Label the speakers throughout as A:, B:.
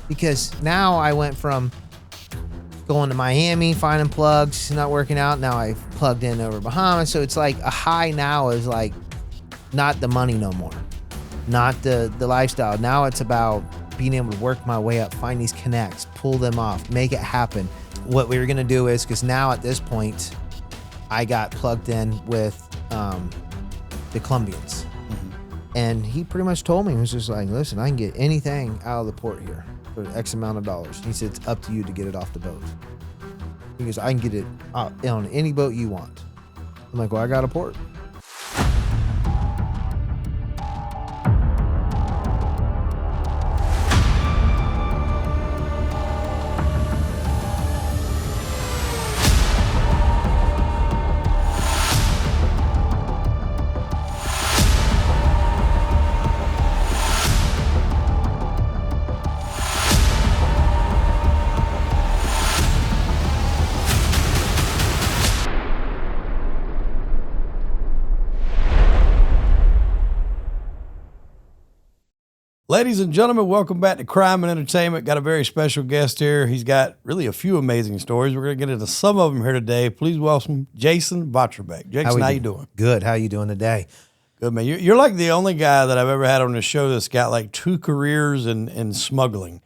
A: because now I went from going to Miami, finding plugs, not working out. Now I've plugged in over Bahamas. So it's like a high now is like not the money no more, not the lifestyle. Now it's about being able to work my way up, find these connects, pull them off, make it happen. What we were going to do is, because now at this point, I got plugged in with the Colombians. And he pretty much told me, he was just like, listen, I can get anything out of the port here for X amount of dollars. He said, it's up to you to get it off the boat. He goes, I can get it on any boat you want. I'm like, well, I got a port.
B: Ladies and gentlemen, welcome back to Crime and Entertainment. Got a very special guest here. He's got really a few amazing stories. We're going to get into some of them here today. Please welcome Jason Votrobek. Jason, how you doing?
A: Good. How you doing today?
B: Good, man. You're like the only guy that I've ever had on the show that's got like 2 careers in smuggling.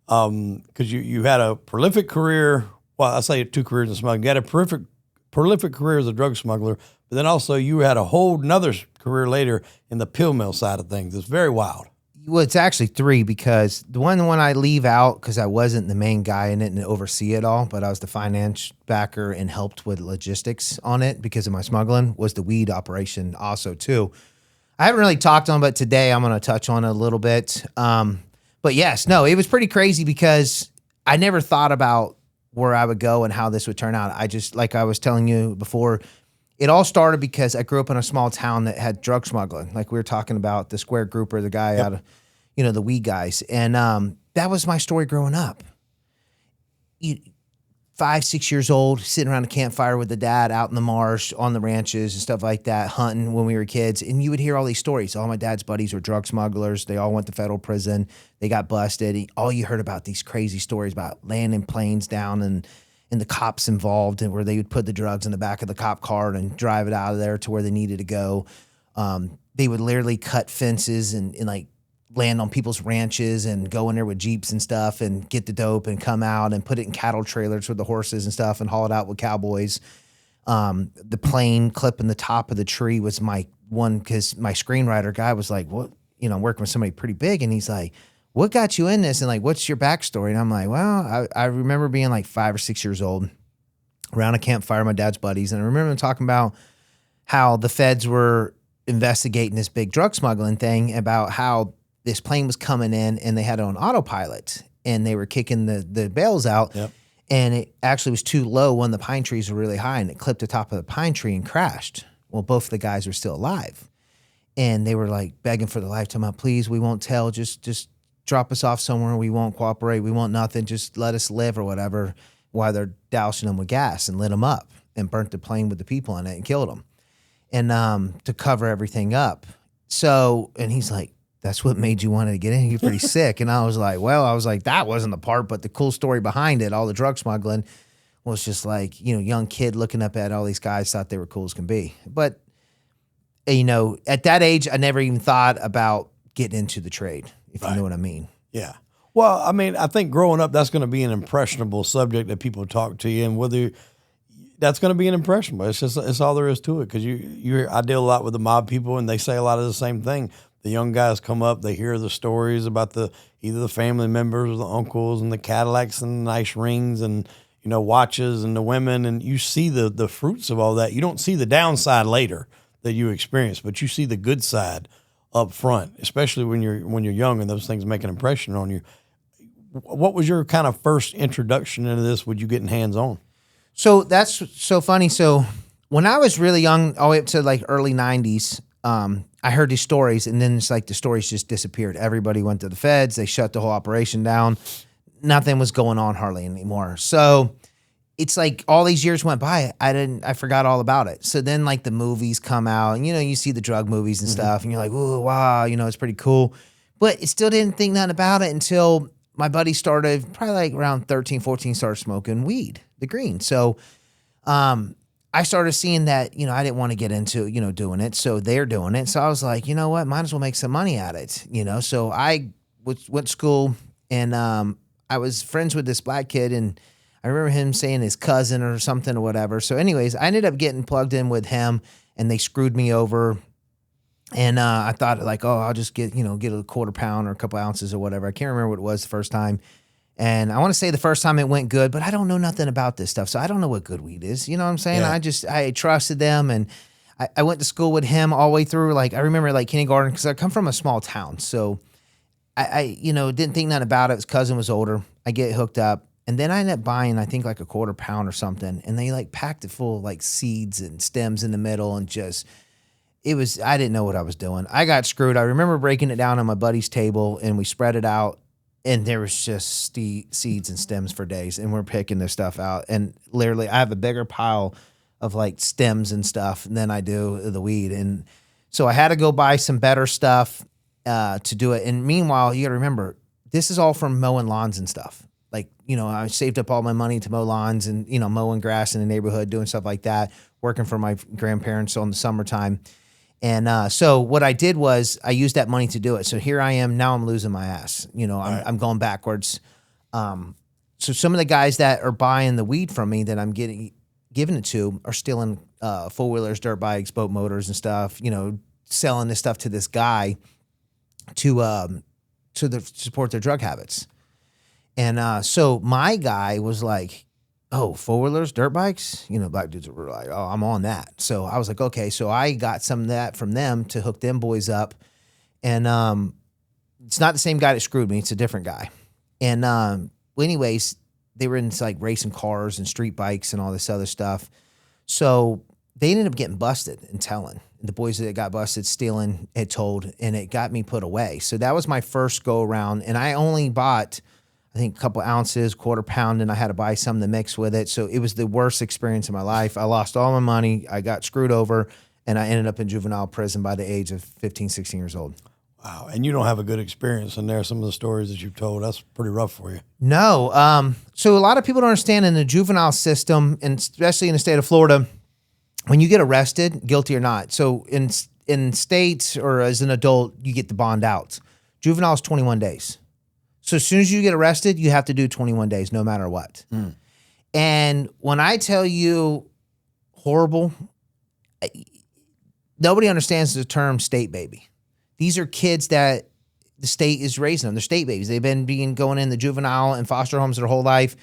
B: Because you had a prolific career. Well, I say 2 careers in smuggling. You had a prolific career as a drug smuggler, but then also you had a whole nother career later in the pill mill side of things. It's very wild.
A: Well, it's actually 3 because the one I leave out because I wasn't the main guy in it and oversee it all, but I was the finance backer and helped with logistics on it because of my smuggling, was the weed operation also too. I haven't really talked on, but today I'm going to touch on it a little bit. But yes, no, it was pretty crazy because I never thought about where I would go and how this would turn out. I just, like I was telling you before, it all started because I grew up in a small town that had drug smuggling. Like we were talking about the square grouper, the guy out of, the weed guys. And that was my story growing up. 5, 6 years old, sitting around a campfire with the dad out in the marsh, on the ranches and stuff like that, hunting when we were kids. And you would hear all these stories. All my dad's buddies were drug smugglers. They all went to federal prison. They got busted. All you heard about these crazy stories about landing planes down and the cops involved, and where they would put the drugs in the back of the cop car and drive it out of there to where they needed to go. They would literally cut fences and like land on people's ranches and go in there with Jeeps and stuff and get the dope and come out and put it in cattle trailers with the horses and stuff and haul it out with cowboys. The plane clipping the top of the tree was my one, because my screenwriter guy was like, what, I'm working with somebody pretty big. And he's like, what got you in this? And like, what's your backstory? And I'm like, well, I remember being like 5 or 6 years old around a campfire, my dad's buddies. And I remember them talking about how the feds were investigating this big drug smuggling thing, about how this plane was coming in and they had it on autopilot and they were kicking the bales out.
B: Yep.
A: And it actually was too low when the pine trees were really high, and it clipped the top of the pine tree and crashed. Well, both of the guys were still alive. And they were like begging for their life, talking about, please, we won't tell, just drop us off somewhere. We won't cooperate. We want nothing. Just let us live or whatever, while they're dousing them with gas and lit them up and burnt the plane with the people in it and killed them. And to cover everything up. So, and he's like, that's what made you want to get in? You're pretty sick. And I was like, that wasn't the part, but the cool story behind it, all the drug smuggling, was just like, young kid looking up at all these guys, thought they were cool as can be. But, at that age, I never even thought about getting into the trade, if you know what I mean.
B: Yeah. Well, I mean, I think growing up, that's going to be an impressionable subject that people talk to you, and whether that's going to be an impressionable. It's all there is to it. Because I deal a lot with the mob people, and they say a lot of the same thing. The young guys come up, they hear the stories about either the family members or the uncles and the Cadillacs and the nice rings and, watches and the women. And you see the fruits of all that. You don't see the downside later that you experience, but you see the good side up front, especially when you're young and those things make an impression on you. What was your kind of first introduction into this? Would you getting hands on?
A: So that's so funny. So when I was really young, all the way up to like early 90s, I heard these stories, and then it's like the stories just disappeared. Everybody went to the feds. They shut the whole operation down. Nothing was going on hardly anymore. So it's like all these years went by. I forgot all about it. So then like the movies come out, and you see the drug movies and stuff, and you're like, oh, wow, it's pretty cool. But it still didn't think nothing about it until my buddy started probably like around 13, 14, started smoking weed, the green. So I started seeing that, I didn't want to get into, doing it. So they're doing it. So I was like, you know what, might as well make some money at it, So I went to school and I was friends with this black kid, and I remember him saying his cousin or something or whatever. So anyways, I ended up getting plugged in with him, and they screwed me over. And I thought like, oh, I'll just get a quarter pound or a couple ounces or whatever. I can't remember what it was the first time. And I want to say the first time it went good, but I don't know nothing about this stuff. So I don't know what good weed is. You know what I'm saying?
B: Yeah.
A: I trusted them, and I went to school with him all the way through. Like I remember like kindergarten, because I come from a small town. So I didn't think nothing about it. His cousin was older. I get hooked up. And then I ended up buying, I think, like a quarter pound or something. And they like packed it full of like seeds and stems in the middle, and I didn't know what I was doing. I got screwed. I remember breaking it down on my buddy's table, and we spread it out, and there was just seeds and stems for days. And we're picking this stuff out. And literally I have a bigger pile of like stems and stuff than I do the weed. And so I had to go buy some better stuff to do it. And meanwhile, you got to remember, this is all from mowing lawns and stuff. Like, I saved up all my money to mow lawns and, mowing grass in the neighborhood, doing stuff like that, working for my grandparents on the summertime. And so what I did was I used that money to do it. So here I am. Now I'm losing my ass. I'm going backwards. So some of the guys that are buying the weed from me that I'm giving it to are stealing four-wheelers, dirt bikes, boat motors and stuff, selling this stuff to this guy to support their drug habits. And so my guy was like, oh, four-wheelers, dirt bikes? Black dudes were like, oh, I'm on that. So I was like, okay. So I got some of that from them to hook them boys up. And it's not the same guy that screwed me. It's a different guy. And anyways, they were into like racing cars and street bikes and all this other stuff. So they ended up getting busted and telling. The boys that got busted stealing had told, and it got me put away. So that was my first go around. And I only bought, I think, a couple ounces, quarter pound, and I had to buy some to mix with it. So it was the worst experience of my life. I lost all my money. I got screwed over, and I ended up in juvenile prison by the age of 15, 16 years old.
B: Wow. And you don't have a good experience in there. Some of the stories that you've told, that's pretty rough for you.
A: No. So a lot of people don't understand in the juvenile system, and especially in the state of Florida, when you get arrested, guilty or not. So in states or as an adult, you get the bond out. Juvenile is 21 days. So as soon as you get arrested, you have to do 21 days, no matter what. Mm. And when I tell you horrible, nobody understands the term state baby. These are kids that the state is raising them. They're state babies. They've been going in the juvenile and foster homes their whole life.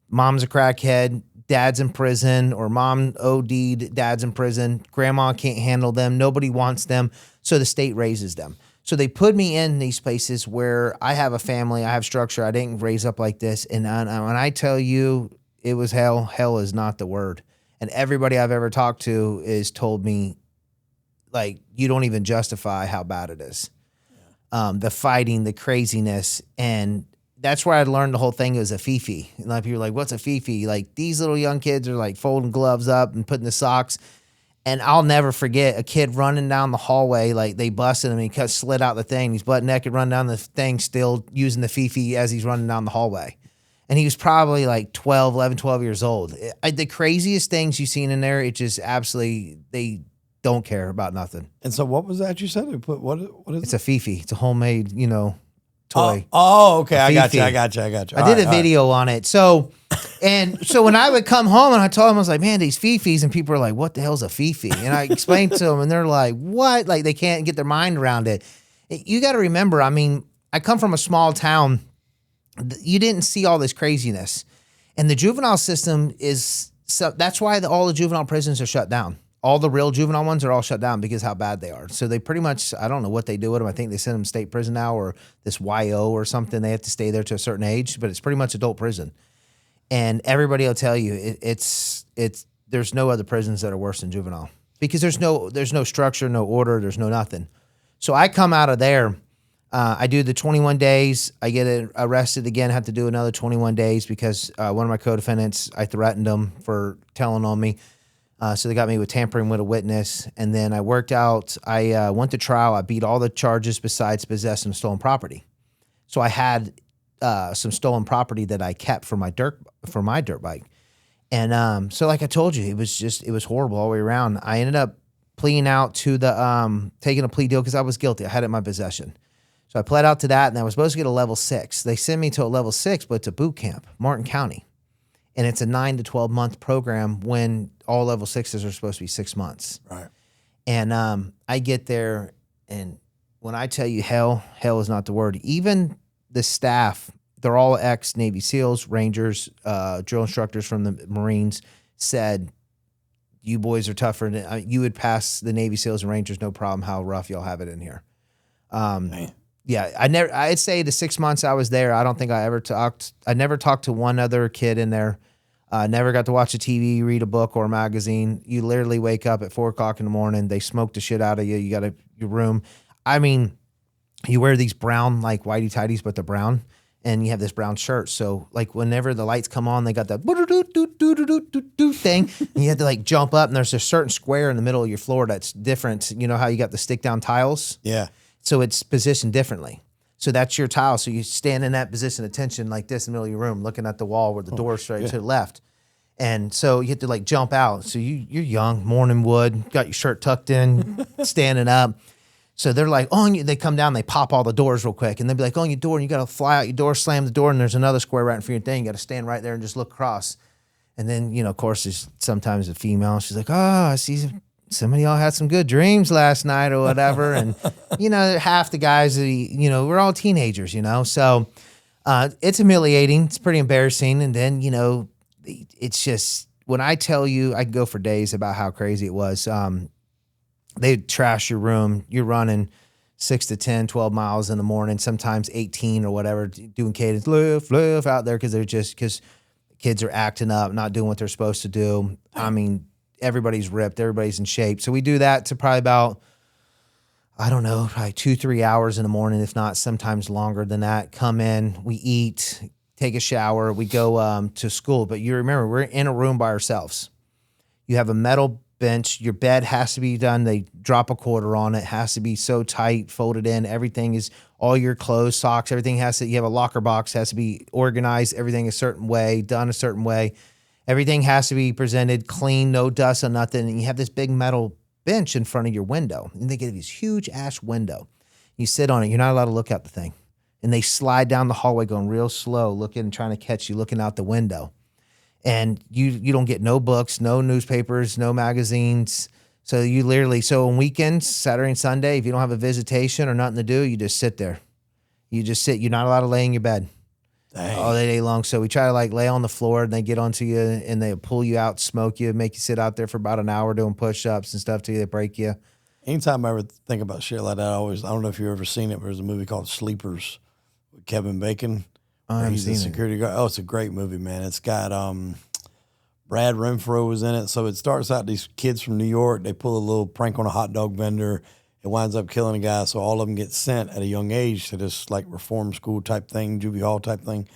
A: Mom's a crackhead, dad's in prison, or mom OD'd, dad's in prison. Grandma can't handle them. Nobody wants them. So the state raises them. So they put me in these places where I have a family, I have structure. I didn't raise up like this. And when I tell you it was hell, hell is not the word. And everybody I've ever talked to has told me, like, you don't even justify how bad it is. Yeah. The fighting, the craziness. And that's where I learned the whole thing was a fifi. A lot of people are like, what's a fifi? Like, these little young kids are like folding gloves up and putting the socks. And I'll never forget a kid running down the hallway, like they busted him and he slid out the thing. He's butt naked, running down the thing, still using the fifi as he's running down the hallway. And he was probably like 12 years old. The craziest things you've seen in there, it just absolutely, they don't care about nothing.
B: And so what was that you said? They put, what is
A: it's a fifi. It's a homemade, toy.
B: Oh, okay. I got you.
A: I did a video on it. So when I would come home and I told them, I was like, man, these fifis, and people are like, what the hell's a fifi? And I explained to them and they're like, what? Like they can't get their mind around it. You got to remember, I mean, I come from a small town. You didn't see all this craziness. And the juvenile system that's why all the juvenile prisons are shut down. All the real juvenile ones are all shut down because how bad they are. So they pretty much, I don't know what they do with them. I think they send them to state prison now or this YO or something. They have to stay there to a certain age, but it's pretty much adult prison. And everybody will tell you there's no other prisons that are worse than juvenile because there's no structure, no order, there's no nothing. So I come out of there, I do the 21 days, I get arrested again, have to do another 21 days because one of my co-defendants, I threatened them for telling on me. So they got me with tampering with a witness, and then I worked out. I went to trial. I beat all the charges besides possessing stolen property. So I had some stolen property that I kept for my dirt bike. And so like I told you, it was horrible all the way around. I ended up pleading out to the taking a plea deal because I was guilty. I had it in my possession. So I pled out to that, and I was supposed to get a level 6. They sent me to a level 6, but it's a boot camp, Martin County. And it's a 9 to 12 month program when all level 6s are supposed to be 6 months.
B: Right.
A: And I get there, and when I tell you hell is not the word. Even the staff, they're all ex-Navy SEALs, Rangers, drill instructors from the Marines, said, you boys are tougher than you would pass the Navy SEALs and Rangers, no problem, how rough y'all have it in here. Yeah, I'd say the 6 months I was there, I don't think I never talked to one other kid in there. Never got to watch a TV, read a book or a magazine. You literally wake up at 4 o'clock in the morning. They smoke the shit out of you. You got your room. I mean, you wear these brown, like whitey tighties, but they're brown, and you have this brown shirt. So like whenever the lights come on, they got that thing, and you have to like jump up, and there's a certain square in the middle of your floor that's different. You know how you got the stick down tiles?
B: Yeah.
A: So it's positioned differently. So that's your tile. So you stand in that position of tension like this in the middle of your room, looking at the wall where the door's straight to the left. And so you have to like jump out. So you're young, morning wood, got your shirt tucked in, standing up. So they're like, they come down, they pop all the doors real quick. And they'll be like, on your door, and you got to fly out your door, slam the door, and there's another square right in front of your thing. You got to stand right there and just look across. And then, you know, of course, there's sometimes a female. She's like, I see some of y'all had some good dreams last night or whatever. And, you know, half the guys, you know, we're all teenagers, you know. So it's humiliating. It's pretty embarrassing. And then, you know, it's just, when I tell you, I can go for days about how crazy it was. They'd trash your room. You're running 6 to 10, 12 miles in the morning, sometimes 18 or whatever, doing cadence, lift out there because kids are acting up, not doing what they're supposed to do. I mean, everybody's ripped, everybody's in shape. So we do that to probably about, I don't know, probably 2-3 hours in the morning, if not sometimes longer than that. Come in, we eat, take a shower, we go to school. But you remember, we're in a room by ourselves. You have a metal bench. Your bed has to be done. They drop a quarter on it. Has to be so tight, folded in. Everything is, all your clothes, socks, everything has to, you have a locker box, has to be organized, everything a certain way, done a certain way. Everything has to be presented clean, no dust or nothing. And you have this big metal bench in front of your window. And they get this huge ash window. You sit on it. You're not allowed to look out the thing. And they slide down the hallway going real slow, looking and trying to catch you looking out the window. And you don't get no books, no newspapers, no magazines. So you literally, so on weekends, Saturday and Sunday, if you don't have a visitation or nothing to do, you just sit there. You just sit. You're not allowed to lay in your bed.
B: Dang.
A: All day long. So we try to like lay on the floor, and they get onto you and they pull you out, smoke you, make you sit out there for about an hour doing push-ups and stuff till they break you.
B: Anytime I ever think about shit like that, I don't know if you've ever seen it, but there's a movie called Sleepers with Kevin Bacon.
A: I haven't
B: He's
A: seen
B: a
A: it.
B: security guard. Oh, it's a great movie, man. It's got Brad Renfro was in it. So it starts out, these kids from New York, they pull a little prank on a hot dog vendor. It winds up killing a guy. So all of them get sent at a young age to this like reform school type thing, juvie hall type thing.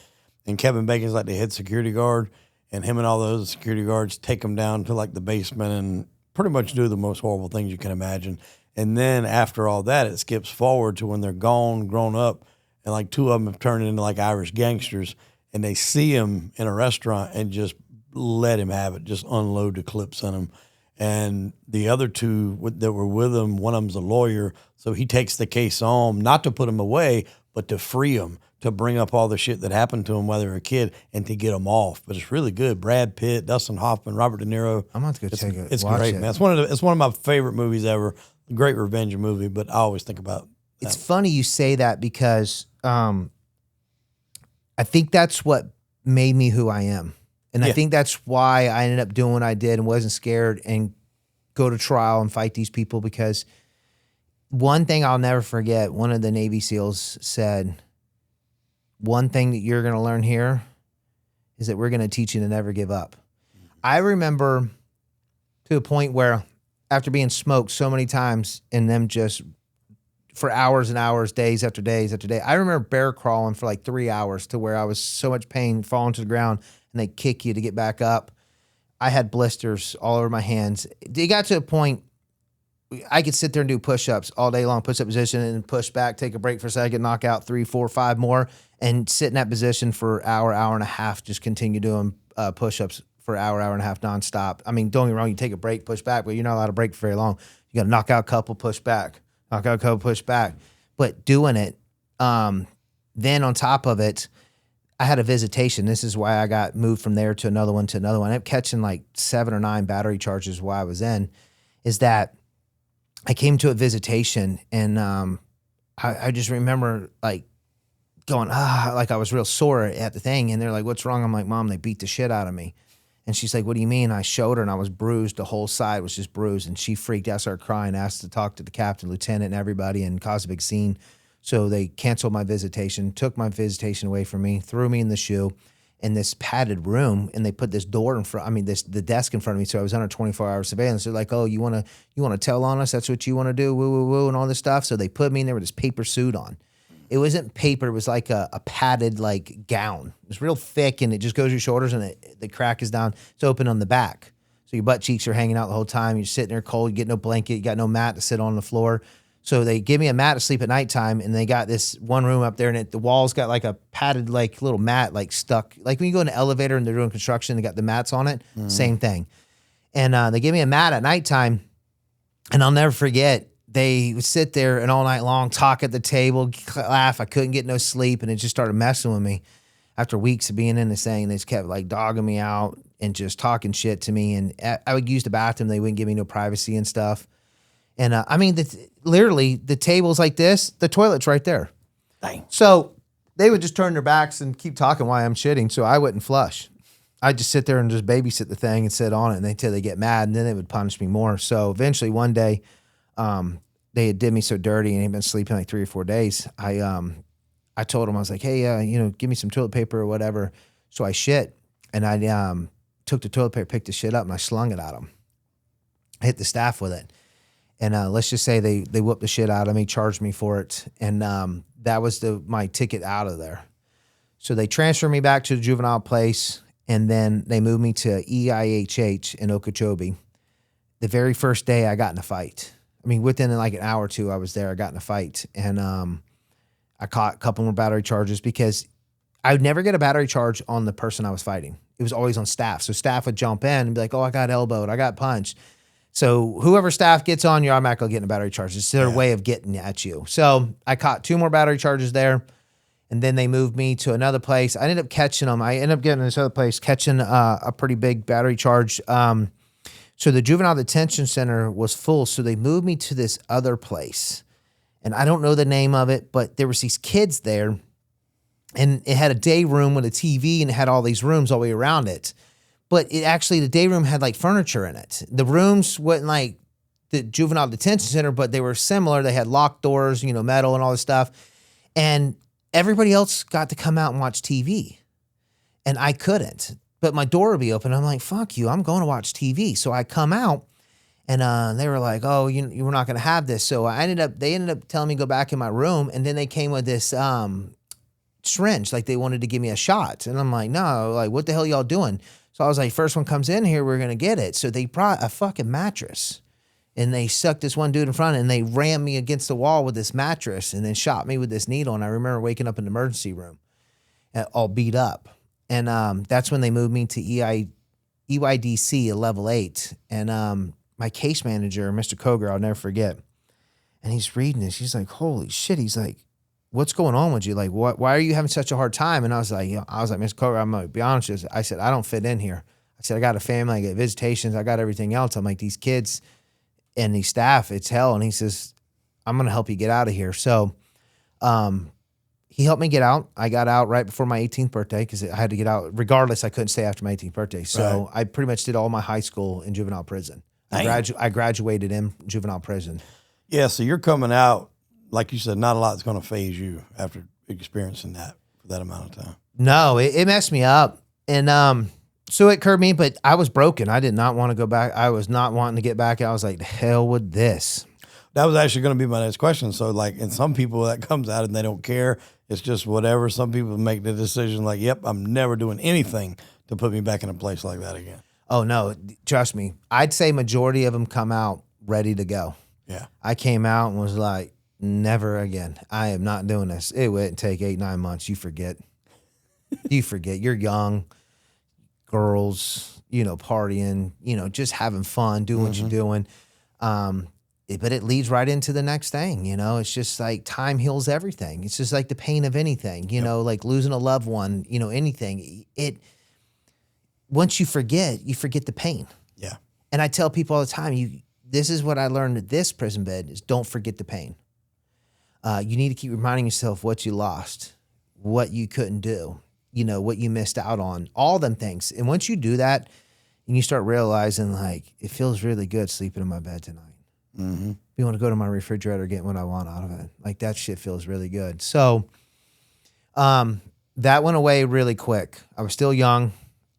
B: And Kevin Bacon's like the head security guard, and him and all those security guards take them down to like the basement and pretty much do the most horrible things you can imagine. And then after all that, it skips forward to when they're gone, grown up, and like two of them have turned into like Irish gangsters, and they see him in a restaurant and just let him have it, just unload the clips on him. And the other two that were with him, one of them's a lawyer, so he takes the case on, not to put him away, but to free him, to bring up all the shit that happened to him while they were a kid and to get him off. But it's really good. Brad Pitt, Dustin Hoffman, Robert De Niro.
A: I'm going to go check it.
B: It's great, man. It's one of my favorite movies ever. Great revenge movie, but I always think about that.
A: It's funny you say that because I think that's what made me who I am. And I think that's why I ended up doing what I did and wasn't scared and go to trial and fight these people, because one thing I'll never forget, one of the Navy SEALs said, one thing that you're going to learn here is that we're going to teach you to never give up. I remember to a point where after being smoked so many times and them just for hours and hours, days after days after day, I remember bear crawling for like 3 hours to where I was so much pain, falling to the ground, and they kick you to get back up. I had blisters all over my hands. It got to a point I could sit there and do push-ups all day long, push-up position, and push back, take a break for a second, knock out 3, 4, 5 more, and sit in that position for an hour, hour and a half, just continue doing push-ups for an hour, hour and a half nonstop. I mean, don't get me wrong, you take a break, push back, but you're not allowed to break for very long. You got to knock out a couple, push back, knock out a couple, push back. But doing it, then on top of it, I had a visitation. This is why I got moved from there to another one. I ended up catching like 7 or 9 battery charges while I was in, is that I came to a visitation and I just remember like going, like I was real sore at the thing. And they're like, what's wrong? I'm like, Mom, they beat the shit out of me. And she's like, what do you mean? I showed her and I was bruised. The whole side was just bruised. And she freaked out, started crying, asked to talk to the captain, lieutenant, and everybody, and caused a big scene. So they canceled my visitation, took my visitation away from me, threw me in the shoe in this padded room, and they put this door in front, the desk in front of me. So I was under 24-hour surveillance. They're like, oh, you want to tell on us? That's what you want to do? Woo, woo, woo, and all this stuff. So they put me in there with this paper suit on. It wasn't paper. It was like a padded like gown. It was real thick, and it just goes to your shoulders, and the crack is down. It's open on the back. So your butt cheeks are hanging out the whole time. You're sitting there cold. You get no blanket. You got no mat to sit on the floor. So they give me a mat to sleep at nighttime, and they got this one room up there, and the walls got like a padded like little mat like stuck. Like when you go in an elevator and they're doing construction, they got the mats on it. Same thing. And they give me a mat at nighttime, and I'll never forget. They would sit there and all night long talk at the table, laugh. I couldn't get no sleep, and it just started messing with me. After weeks of being in this thing, they just kept like dogging me out and just talking shit to me. And I would use the bathroom. They wouldn't give me no privacy and stuff. And I mean, literally, the table's like this. The toilet's right there.
B: Dang.
A: So they would just turn their backs and keep talking while I'm shitting, so I wouldn't flush. I'd just sit there and just babysit the thing and sit on it until they get mad, and then they would punish me more. So eventually one day, they had did me so dirty and he'd been sleeping like 3 or 4 days. I told him, I was like, hey, give me some toilet paper or whatever. So I shit, and I took the toilet paper, picked the shit up, and I slung it at him. I hit the staff with it. And let's just say they whooped the shit out of me, charged me for it, and that was my ticket out of there. So they transferred me back to the juvenile place, and then they moved me to EIHH in Okeechobee. The very first day I got in a fight. I mean, within like an hour or two I was there, I got in a fight, and I caught a couple more battery charges because I would never get a battery charge on the person I was fighting. It was always on staff. So staff would jump in and be like, oh, I got elbowed, I got punched. So whoever staff gets on, you're automatically getting a battery charge. It's their way of getting at you. So I caught 2 more battery charges there, and then they moved me to another place. I ended up catching them. I ended up getting this other place, catching a pretty big battery charge. So the juvenile detention center was full, so they moved me to this other place. And I don't know the name of it, but there was these kids there, and it had a day room with a TV, and it had all these rooms all the way around it. But the day room had like furniture in it. The rooms wasn't like the juvenile detention center, but they were similar. They had locked doors, metal and all this stuff. And everybody else got to come out and watch TV. And I couldn't. But my door would be open. I'm like, fuck you, I'm going to watch TV. So I come out, and they were like, oh, you were not going to have this. So they ended up telling me to go back in my room. And then they came with this syringe, like they wanted to give me a shot. And I'm like, no, like, what the hell y'all doing? So I was like, first one comes in here, we're going to get it. So they brought a fucking mattress, and they sucked this one dude in front, and they rammed me against the wall with this mattress and then shot me with this needle. And I remember waking up in the emergency room all beat up. And that's when they moved me to EYDC, a level 8. And my case manager, Mr. Koger, I'll never forget. And he's reading this. He's like, holy shit. He's like, what's going on with you? Like, why are you having such a hard time? And I was like, Mr. Koger, I'm going to be honest with you. I said, I don't fit in here. I said, I got a family, I got visitations, I got everything else. I'm like, these kids and these staff, it's hell. And he says, I'm going to help you get out of here. So he helped me get out. I got out right before my 18th birthday because I had to get out. Regardless, I couldn't stay after my 18th birthday. So I pretty much did all my high school in juvenile prison. I graduated in juvenile prison. Yeah,
B: so you're coming out, like you said, not a lot's going to phase you after experiencing that for that amount of time.
A: No, it messed me up. And so it curbed me, but I was broken. I did not want to go back. I was not wanting to get back. I was like, the hell with this.
B: That was actually going to be my next question. So, like, and some people that comes out and they don't care. It's just whatever. Some people make the decision like, yep, I'm never doing anything to put me back in a place like that again.
A: Oh, no. Trust me. I'd say majority of them come out ready to go.
B: Yeah.
A: I came out and was like, never again. I am not doing this. It wouldn't take 8-9 months. You forget. You forget. You're young, girls, partying, just having fun, doing what you're doing. But it leads right into the next thing. It's just like time heals everything. It's just like the pain of anything, like losing a loved one, anything. Once you forget the pain.
B: Yeah.
A: And I tell people all the time, this is what I learned at this prison bed is don't forget the pain. You need to keep reminding yourself what you lost, what you couldn't do, what you missed out on, all them things. And once you do that and you start realizing like, it feels really good sleeping in my bed tonight. Mm-hmm. You want to go to my refrigerator, get what I want out of it. Like that shit feels really good. So, that went away really quick. I was still young.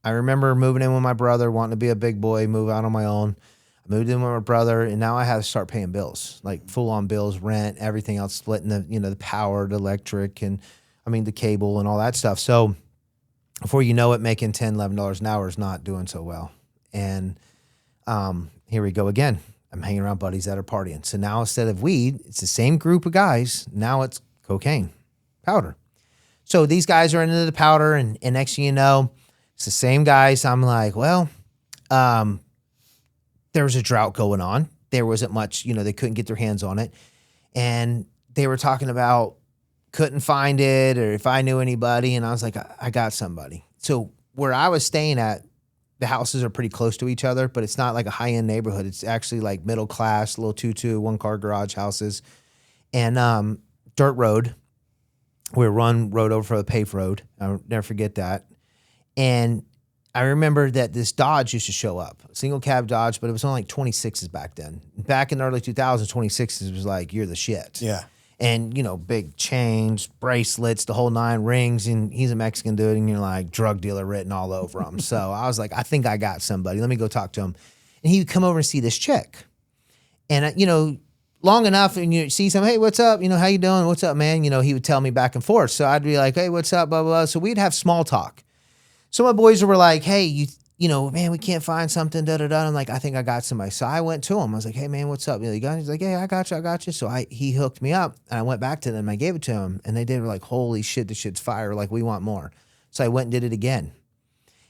A: I remember moving in with my brother, wanting to be a big boy, move out on my own. I moved in with my brother, and now I had to start paying bills, like full-on bills, rent, everything else, splitting the power, the electric, and the cable and all that stuff. So before you know it, making $10, $11 an hour is not doing so well. And here we go again. I'm hanging around buddies that are partying. So now instead of weed, it's the same group of guys. Now it's cocaine, powder. So these guys are into the powder, and next thing you know, it's the same guys. I'm like, well, there was a drought going on. There wasn't much, they couldn't get their hands on it. And they were talking about couldn't find it or if I knew anybody. And I was like, I got somebody. So where I was staying at, the houses are pretty close to each other, but it's not like a high-end neighborhood. It's actually like middle class, little 2-2, one-car garage houses. And dirt road. We were one road over for the paved road. I'll never forget that. And I remember that this Dodge used to show up, single cab Dodge, but it was only like 26s back then. Back in the early 2000s, 26s was like, you're the shit.
B: Yeah.
A: And, big chains, bracelets, the whole 9 rings, and he's a Mexican dude, and you're like, drug dealer written all over him. So I was like, I think I got somebody. Let me go talk to him. And he would come over and see this chick. And, long enough, and you see some, hey, what's up? How you doing? What's up, man? He would tell me back and forth. So I'd be like, hey, what's up, blah, blah, blah. So we'd have small talk. So my boys were like, hey, man, we can't find something, da-da-da. I'm like, I think I got somebody. So I went to him. I was like, hey, man, what's up? You got it? He's like, hey, I got you. So he hooked me up, and I went back to them. I gave it to him, and they did like, holy shit, this shit's fire. Like, we want more. So I went and did it again.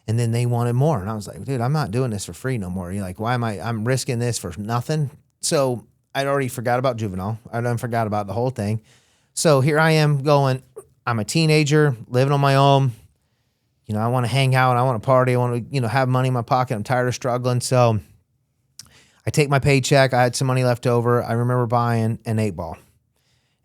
A: And then they wanted more. And I was like, dude, I'm not doing this for free no more. You're like, why am I'm risking this for nothing? So I'd already forgot about juvenile. I done forgot about the whole thing. So here I am going, I'm a teenager, living on my own. I want to hang out. I want to party. I want to, have money in my pocket. I'm tired of struggling. So I take my paycheck. I had some money left over. I remember buying an 8-ball.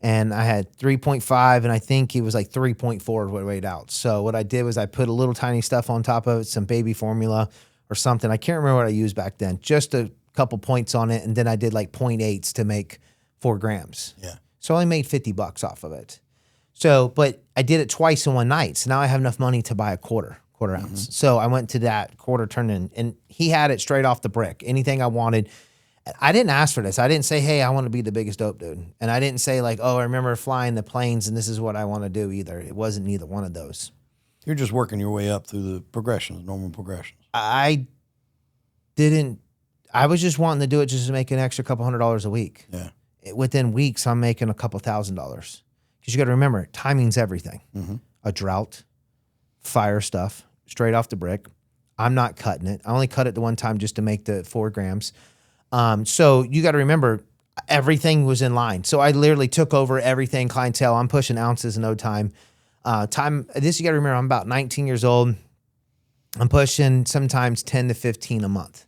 A: And I had 3.5, and I think it was like 3.4 what it weighed out. So what I did was I put a little tiny stuff on top of it, some baby formula or something. I can't remember what I used back then. Just a couple points on it, and then I did like 0.8s to make 4 grams.
B: Yeah.
A: So I only made $50 off of it. So, but I did it twice in one night. So now I have enough money to buy a quarter ounce. So I went to that quarter turn in, and he had it straight off the brick. Anything I wanted. I didn't ask for this. I didn't say, hey, I want to be the biggest dope dude. And I didn't say like, oh, I remember flying the planes and this is what I want to do either. It wasn't neither one of those.
B: You're just working your way up through the progressions, normal progressions.
A: I was just wanting to do it just to make an extra couple $100 a week.
B: Yeah.
A: Within weeks, I'm making a couple $1,000. Because you got to remember, timing's everything. Mm-hmm. A drought, fire stuff, straight off the brick. I'm not cutting it. I only cut it the one time just to make the 4 grams. So you got to remember, everything was in line. So I literally took over everything, clientele. I'm pushing ounces in no time. This you got to remember, I'm about 19 years old. I'm pushing sometimes 10 to 15 a month.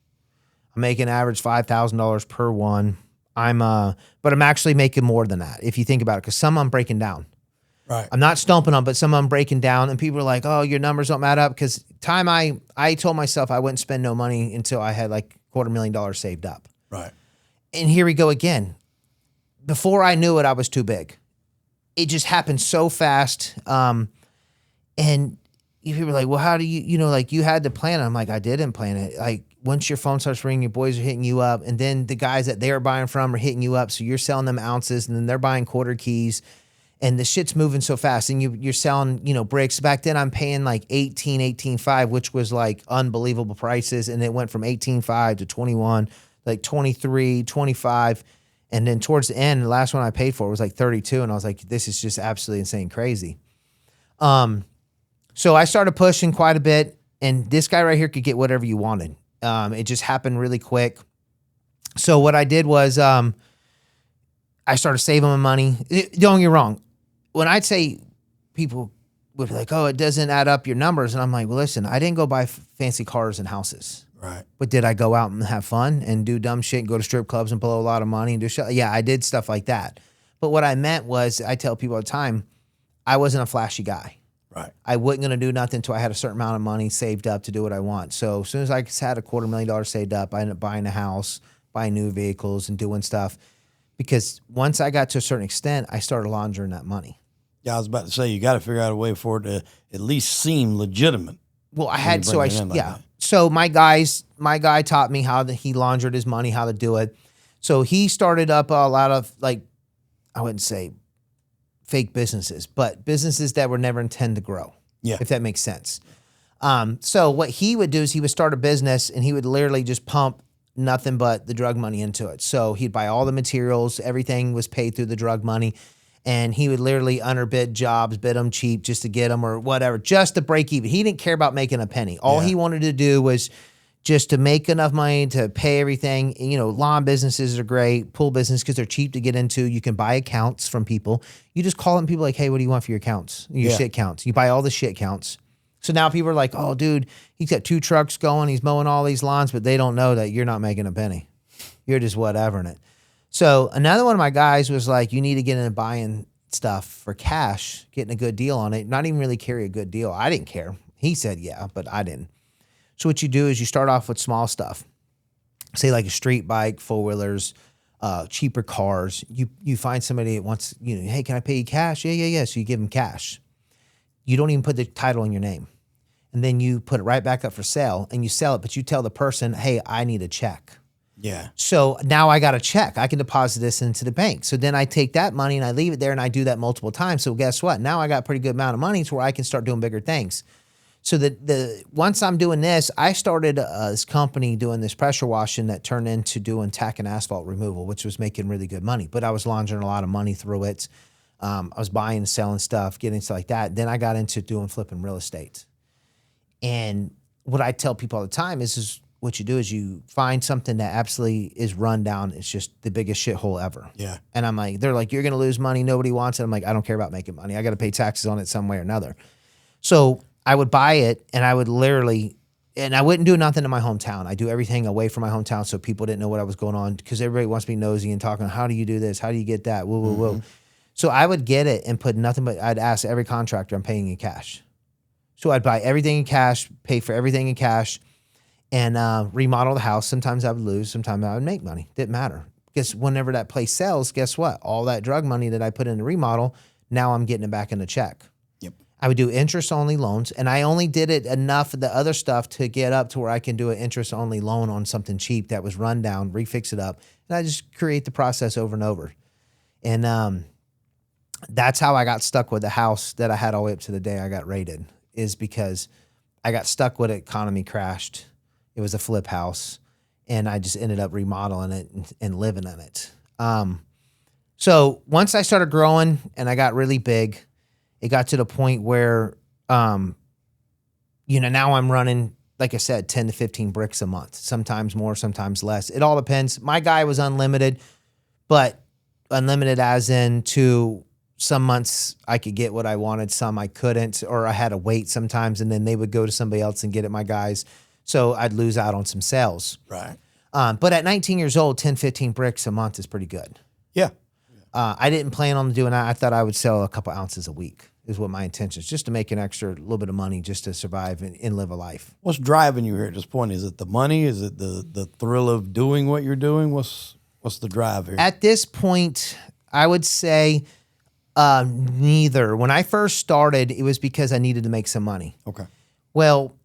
A: I'm making average $5,000 per one. But I'm actually making more than that if you think about it, because some I'm breaking down.
B: Right.
A: I'm not stumping them, but some I'm breaking down, and people are like, "Oh, your numbers don't add up." Because I told myself I wouldn't spend no money until I had like $250,000 saved up.
B: Right.
A: And here we go again. Before I knew it, I was too big. It just happened so fast. And people were like, "Well, how do you like you had to plan it?" I'm like, I didn't plan it. Like, once your phone starts ringing, your boys are hitting you up, and then the guys that they are buying from are hitting you up. So you're selling them ounces, and then they're buying quarter keys, and the shit's moving so fast. And you're selling, bricks. Back then, I'm paying like 18.5, which was like unbelievable prices, and it went from 18.5 to 21, like 23, 25, And then towards the end, the last one I paid for was like 32. And I was like, this is just absolutely insane crazy. So I started pushing quite a bit, and this guy right here could get whatever you wanted. It just happened really quick. So what I did was I started saving my money. Don't get me wrong. When I'd say people would be like, oh, it doesn't add up your numbers. And I'm like, well, listen, I didn't go buy fancy cars and houses.
B: Right.
A: But did I go out and have fun and do dumb shit and go to strip clubs and blow a lot of money and do shit? Yeah, I did stuff like that. But what I meant was, I tell people all the time, I wasn't a flashy guy.
B: Right.
A: I wasn't going to do nothing until I had a certain amount of money saved up to do what I want. So as soon as I had $250,000 saved up, I ended up buying a house, buying new vehicles, and doing stuff. Because once I got to a certain extent, I started laundering that money.
B: Yeah, I was about to say, you got to figure out a way for it to at least seem legitimate.
A: Well, I had, so So my guy taught me how he laundered his money, how to do it. So he started up a lot of, like, I wouldn't say fake businesses, but businesses that were never intended to grow.
B: Yeah.
A: If that makes sense. So what he would do is he would start a business and he would literally just pump nothing but the drug money into it. So he'd buy all the materials, everything was paid through the drug money. And he would literally underbid jobs, bid them cheap just to get them or whatever, just to break even. He didn't care about making a penny. All he wanted to do was just to make enough money to pay everything. And, you know, lawn businesses are great, pool business, because they're cheap to get into. You can buy accounts from people. You just call them people like, hey, what do you want for your accounts? Your shit counts. You buy all the shit counts. So now people are like, oh, dude, he's got 2 trucks going. He's mowing all these lawns, but they don't know that you're not making a penny. You're just whatever in it. So another one of my guys was like, you need to get into buying stuff for cash, getting a good deal on it, not even really carry a good deal. I didn't care. He said, yeah, but I didn't. So what you do is you start off with small stuff, say like a street bike, 4-wheelers, cheaper cars. You find somebody that wants, you know, hey, can I pay you cash? Yeah. So you give them cash. You don't even put the title in your name. And then you put it right back up for sale and you sell it, but you tell the person, hey, I need a check.
B: Yeah.
A: So now I got a check. I can deposit this into the bank. So then I take that money and I leave it there and I do that multiple times. So guess what? Now I got a pretty good amount of money to where I can start doing bigger things. So once I'm doing this, I started this company doing this pressure washing that turned into doing tack and asphalt removal, which was making really good money. But I was laundering a lot of money through it. I was buying and selling stuff, getting stuff like that. Then I got into doing flipping real estate. And what I tell people all the time is what you do is you find something that absolutely is run down. It's just the biggest shithole ever.
B: Yeah.
A: And I'm like, they're like, you're going to lose money. Nobody wants it. I'm like, I don't care about making money. I got to pay taxes on it some way or another. So I would buy it and I would literally, and I wouldn't do nothing in my hometown. I do everything away from my hometown so people didn't know what I was going on because everybody wants to be nosy and talking, how do you do this? How do you get that? Woo, woo, woo. So I would get it and put nothing but, I'd ask every contractor, I'm paying in cash. So I'd buy everything in cash, pay for everything in cash, and remodel the house. Sometimes I would lose, sometimes I would make money. Didn't matter. Because whenever that place sells, guess what? All that drug money that I put in the remodel, now I'm getting it back in the check.
B: Yep.
A: I would do interest-only loans, and I only did it enough of the other stuff to get up to where I can do an interest-only loan on something cheap that was run down, refix it up, and I just create the process over and over. And that's how I got stuck with the house that I had all the way up to the day I got raided, is because I got stuck with it. Economy crashed. It was a flip house, and I just ended up remodeling it and living in it. So once I started growing and I got really big, it got to the point where, now I'm running, like I said, 10 to 15 bricks a month, sometimes more, sometimes less. It all depends. My guy was unlimited, but unlimited as in to some months I could get what I wanted, some I couldn't, or I had to wait sometimes, and then they would go to somebody else and get it, my guys. So I'd lose out on some sales.
B: Right.
A: But at 19 years old, 10, 15 bricks a month is pretty good.
B: Yeah.
A: I didn't plan on doing that. I thought I would sell a couple ounces a week is what my intention is, just to make an extra little bit of money just to survive and live a life.
B: What's driving you here at this point? Is it the money? Is it the thrill of doing what you're doing? What's the drive here?
A: At this point, I would say neither. When I first started, it was because I needed to make some money.
B: Okay.
A: Well,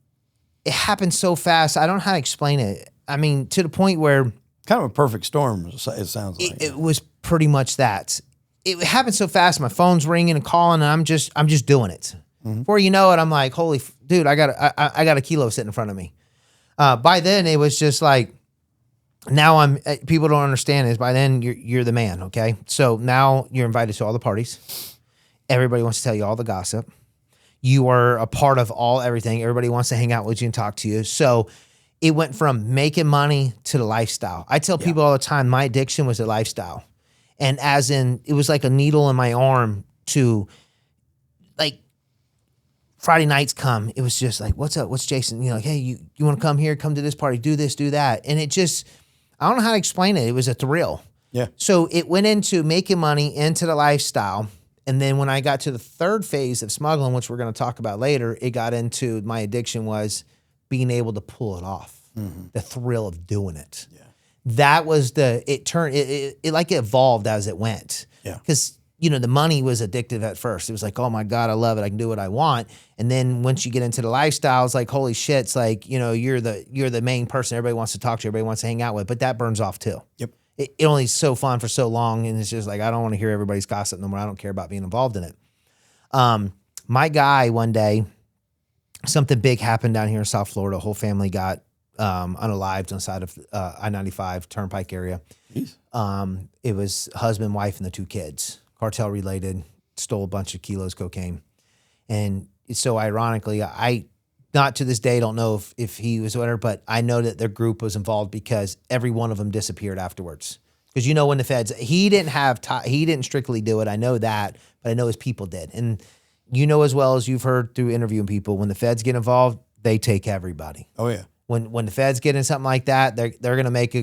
A: it happened so fast. I don't know how to explain it. I mean, to the point where
B: kind of a perfect storm, it sounds like.
A: It was pretty much that. It happened so fast. My phone's ringing and calling, and I'm just doing it. Mm-hmm. Before you know it, I'm like, holy dude, I got a kilo sitting in front of me. By then, it was just like Now people don't understand is by then you're the man. Okay. So now you're invited to all the parties. Everybody wants to tell you all the gossip. You are a part of everything. Everybody wants to hang out with you and talk to you. So it went from making money to the lifestyle. I tell people all the time, my addiction was a lifestyle. And as in, it was like a needle in my arm to like Friday nights come. It was just like, what's up? What's Jason? You know, like, hey, you want to come here, come to this party, do this, do that. And it just, I don't know how to explain it. It was a thrill.
B: Yeah.
A: So it went into making money into the lifestyle. And then when I got to the third phase of smuggling, which we're going to talk about later, it got into my addiction was being able to pull it off, the thrill of doing it.
B: Yeah.
A: That was it like it evolved as it went.
B: Yeah.
A: Because, you know, the money was addictive at first. It was like, oh my God, I love it. I can do what I want. And then once you get into the lifestyle, it's like, holy shit, it's like, you know, you're the main person everybody wants to talk to, everybody wants to hang out with, but that burns off too.
B: Yep.
A: It only is so fun for so long, and it's just like I don't want to hear everybody's gossip no more. I don't care about being involved in it. My guy one day, something big happened down here in South Florida. A whole family got unalived on the side of I-95 Turnpike area. It was husband, wife, and the 2 kids. Cartel related, stole a bunch of kilos of cocaine, and so ironically, I not to this day don't know if he was whatever, but I know that their group was involved because every one of them disappeared afterwards. Because you know when the feds, he didn't strictly do it. I know that, but I know his people did. And you know as well as you've heard through interviewing people, when the feds get involved, they take everybody.
B: Oh yeah.
A: When the feds get in something like that, they're going to make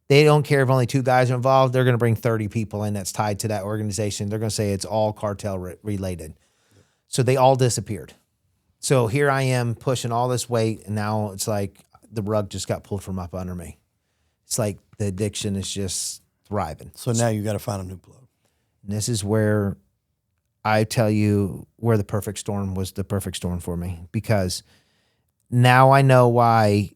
A: they don't care if only 2 guys are involved. They're going to bring 30 people in that's tied to that organization. They're going to say it's all cartel related. So they all disappeared. So here I am pushing all this weight, and now it's like the rug just got pulled from up under me. It's like the addiction is just thriving.
B: So now you got to find a new plug.
A: And this is where I tell you where the perfect storm was the perfect storm for me, because now I know why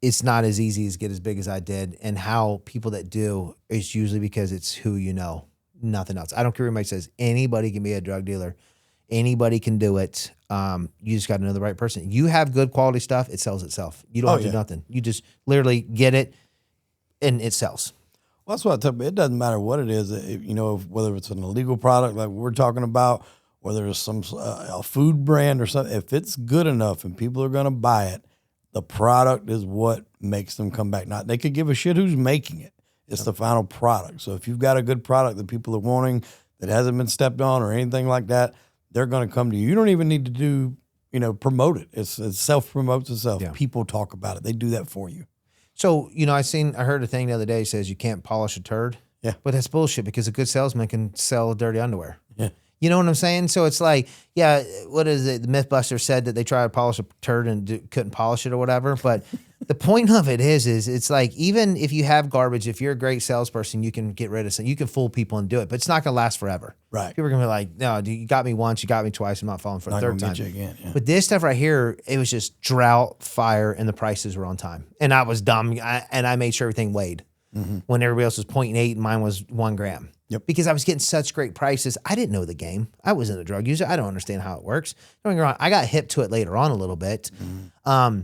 A: it's not as easy as get as big as I did, and how people that do is usually because it's who you know, nothing else. I don't care what anybody says. Anybody can be a drug dealer. Anybody can do it. You just got to know the right person. You have good quality stuff, it sells itself. You don't have to do nothing. You just literally get it, and it sells.
B: Well, that's what I tell you. It doesn't matter what it is. You know, whether it's an illegal product like we're talking about, whether it's some a food brand or something. If it's good enough and people are going to buy it, the product is what makes them come back. Not they could give a shit who's making it. It's the final product. So if you've got a good product that people are wanting that hasn't been stepped on or anything like that, they're going to come to you. You don't even need to do, promote it. It self-promotes itself. Yeah. People talk about it. They do that for you.
A: So, I heard a thing the other day that says you can't polish a turd.
B: Yeah.
A: But that's bullshit, because a good salesman can sell dirty underwear.
B: Yeah.
A: You know what I'm saying? So it's like, yeah, what is it? The Mythbuster said that they tried to polish a turd and couldn't polish it or whatever. But the point of it is it's like, even if you have garbage, if you're a great salesperson, you can get rid of something. You can fool people and do it, but it's not going to last forever.
B: Right.
A: People are going to be like, no, dude, you got me once, you got me twice, I'm not falling for the third time.
B: Get you again, yeah.
A: But this stuff right here, it was just drought, fire, and the prices were on time. And I was dumb, and I made sure everything weighed. Mm-hmm. When everybody else was 0.8 and mine was 1 gram.
B: Yep.
A: Because I was getting such great prices. I didn't know the game. I wasn't a drug user. I don't understand how it works. Don't get me wrong. I got hip to it later on a little bit. Mm-hmm.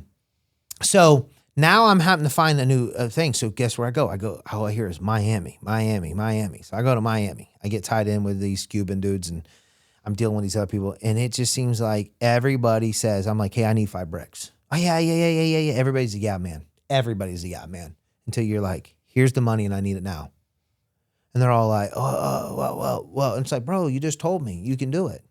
A: So now I'm having to find a new thing. So guess where I go? All I hear is Miami. So I go to Miami. I get tied in with these Cuban dudes, and I'm dealing with these other people. And it just seems like everybody says, I'm like, hey, I need 5 bricks. Oh, yeah. Everybody's a yeah, man. Everybody's a yeah, man. Until you're like, here's the money and I need it now. And they're all like, well. And it's like, bro, you just told me you can do it.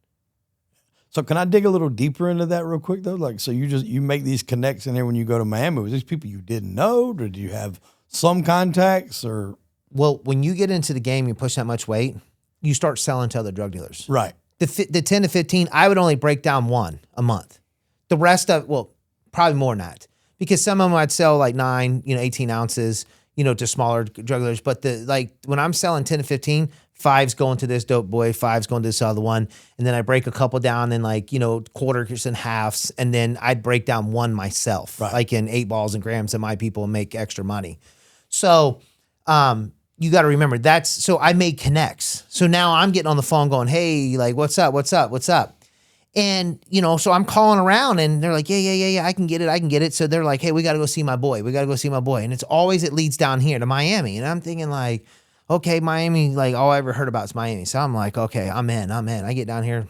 B: So can I dig a little deeper into that real quick though? Like, so you make these connects in there when you go to Miami. Was these people you didn't know? Or did you have some contacts or?
A: Well, when you get into the game, you push that much weight, you start selling to other drug dealers.
B: Right.
A: The 10 to 15, I would only break down 1 a month. The rest of, probably more than that. Because some of them I'd sell like 9, 18 ounces, to smaller drug dealers. But when I'm selling 10 to 15, 5's going to this dope boy, 5's going to this other one. And then I break a couple down in quarters and halves. And then I'd break down 1 myself,
B: right,
A: like in 8 balls and grams, and my people make extra money. So, you got to remember so I made connects. So now I'm getting on the phone going, hey, like, what's up? And, you know, so I'm calling around and they're like, yeah, I can get it. So they're like, hey, we got to go see my boy. And it's always, it leads down here to Miami. And I'm thinking like, okay, Miami, like all I ever heard about is Miami. So I'm like, okay, I'm in. I get down here.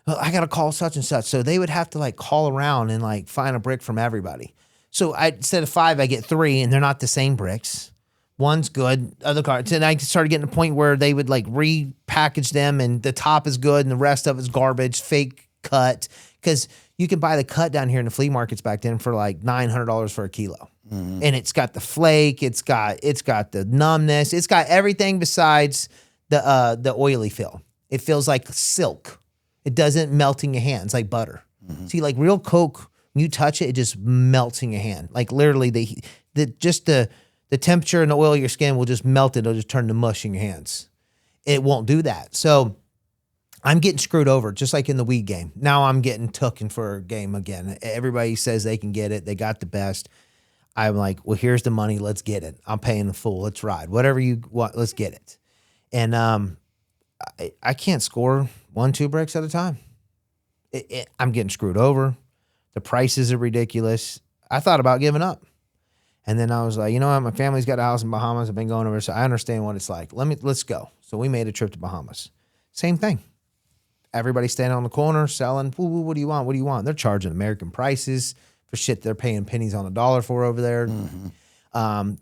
A: Well, I got to call such and such. So they would have to like call around and like find a brick from everybody. So instead of 5, I get 3 and they're not the same bricks. One's good, other cards. And I started getting to the point where they would like repackage them and the top is good and the rest of it's garbage, fake cut. Because you can buy the cut down here in the flea markets back then for like $900 for a kilo. Mm-hmm. And it's got the flake, it's got the numbness, it's got everything besides the oily feel. It feels like silk. It doesn't melt in your hands like butter. Mm-hmm. See, like real Coke, when you touch it, it just melts in your hand. Like literally the temperature and the oil of your skin will just melt it. It'll just turn to mush in your hands. It won't do that. So I'm getting screwed over, just like in the weed game. Now I'm getting tooken for a game again. Everybody says they can get it. They got the best. I'm like, well, here's the money. Let's get it. I'm paying the full. Let's ride. Whatever you want, let's get it. And I can't score 1-2 bricks at a time. I'm getting screwed over. The prices are ridiculous. I thought about giving up. And then I was like, you know what? My family's got a house in Bahamas. I've been going over, so I understand what it's like. Let's go. So we made a trip to Bahamas. Same thing. Everybody standing on the corner selling. What do you want? What do you want? They're charging American prices for shit they're paying pennies on a dollar for over there. Mm-hmm.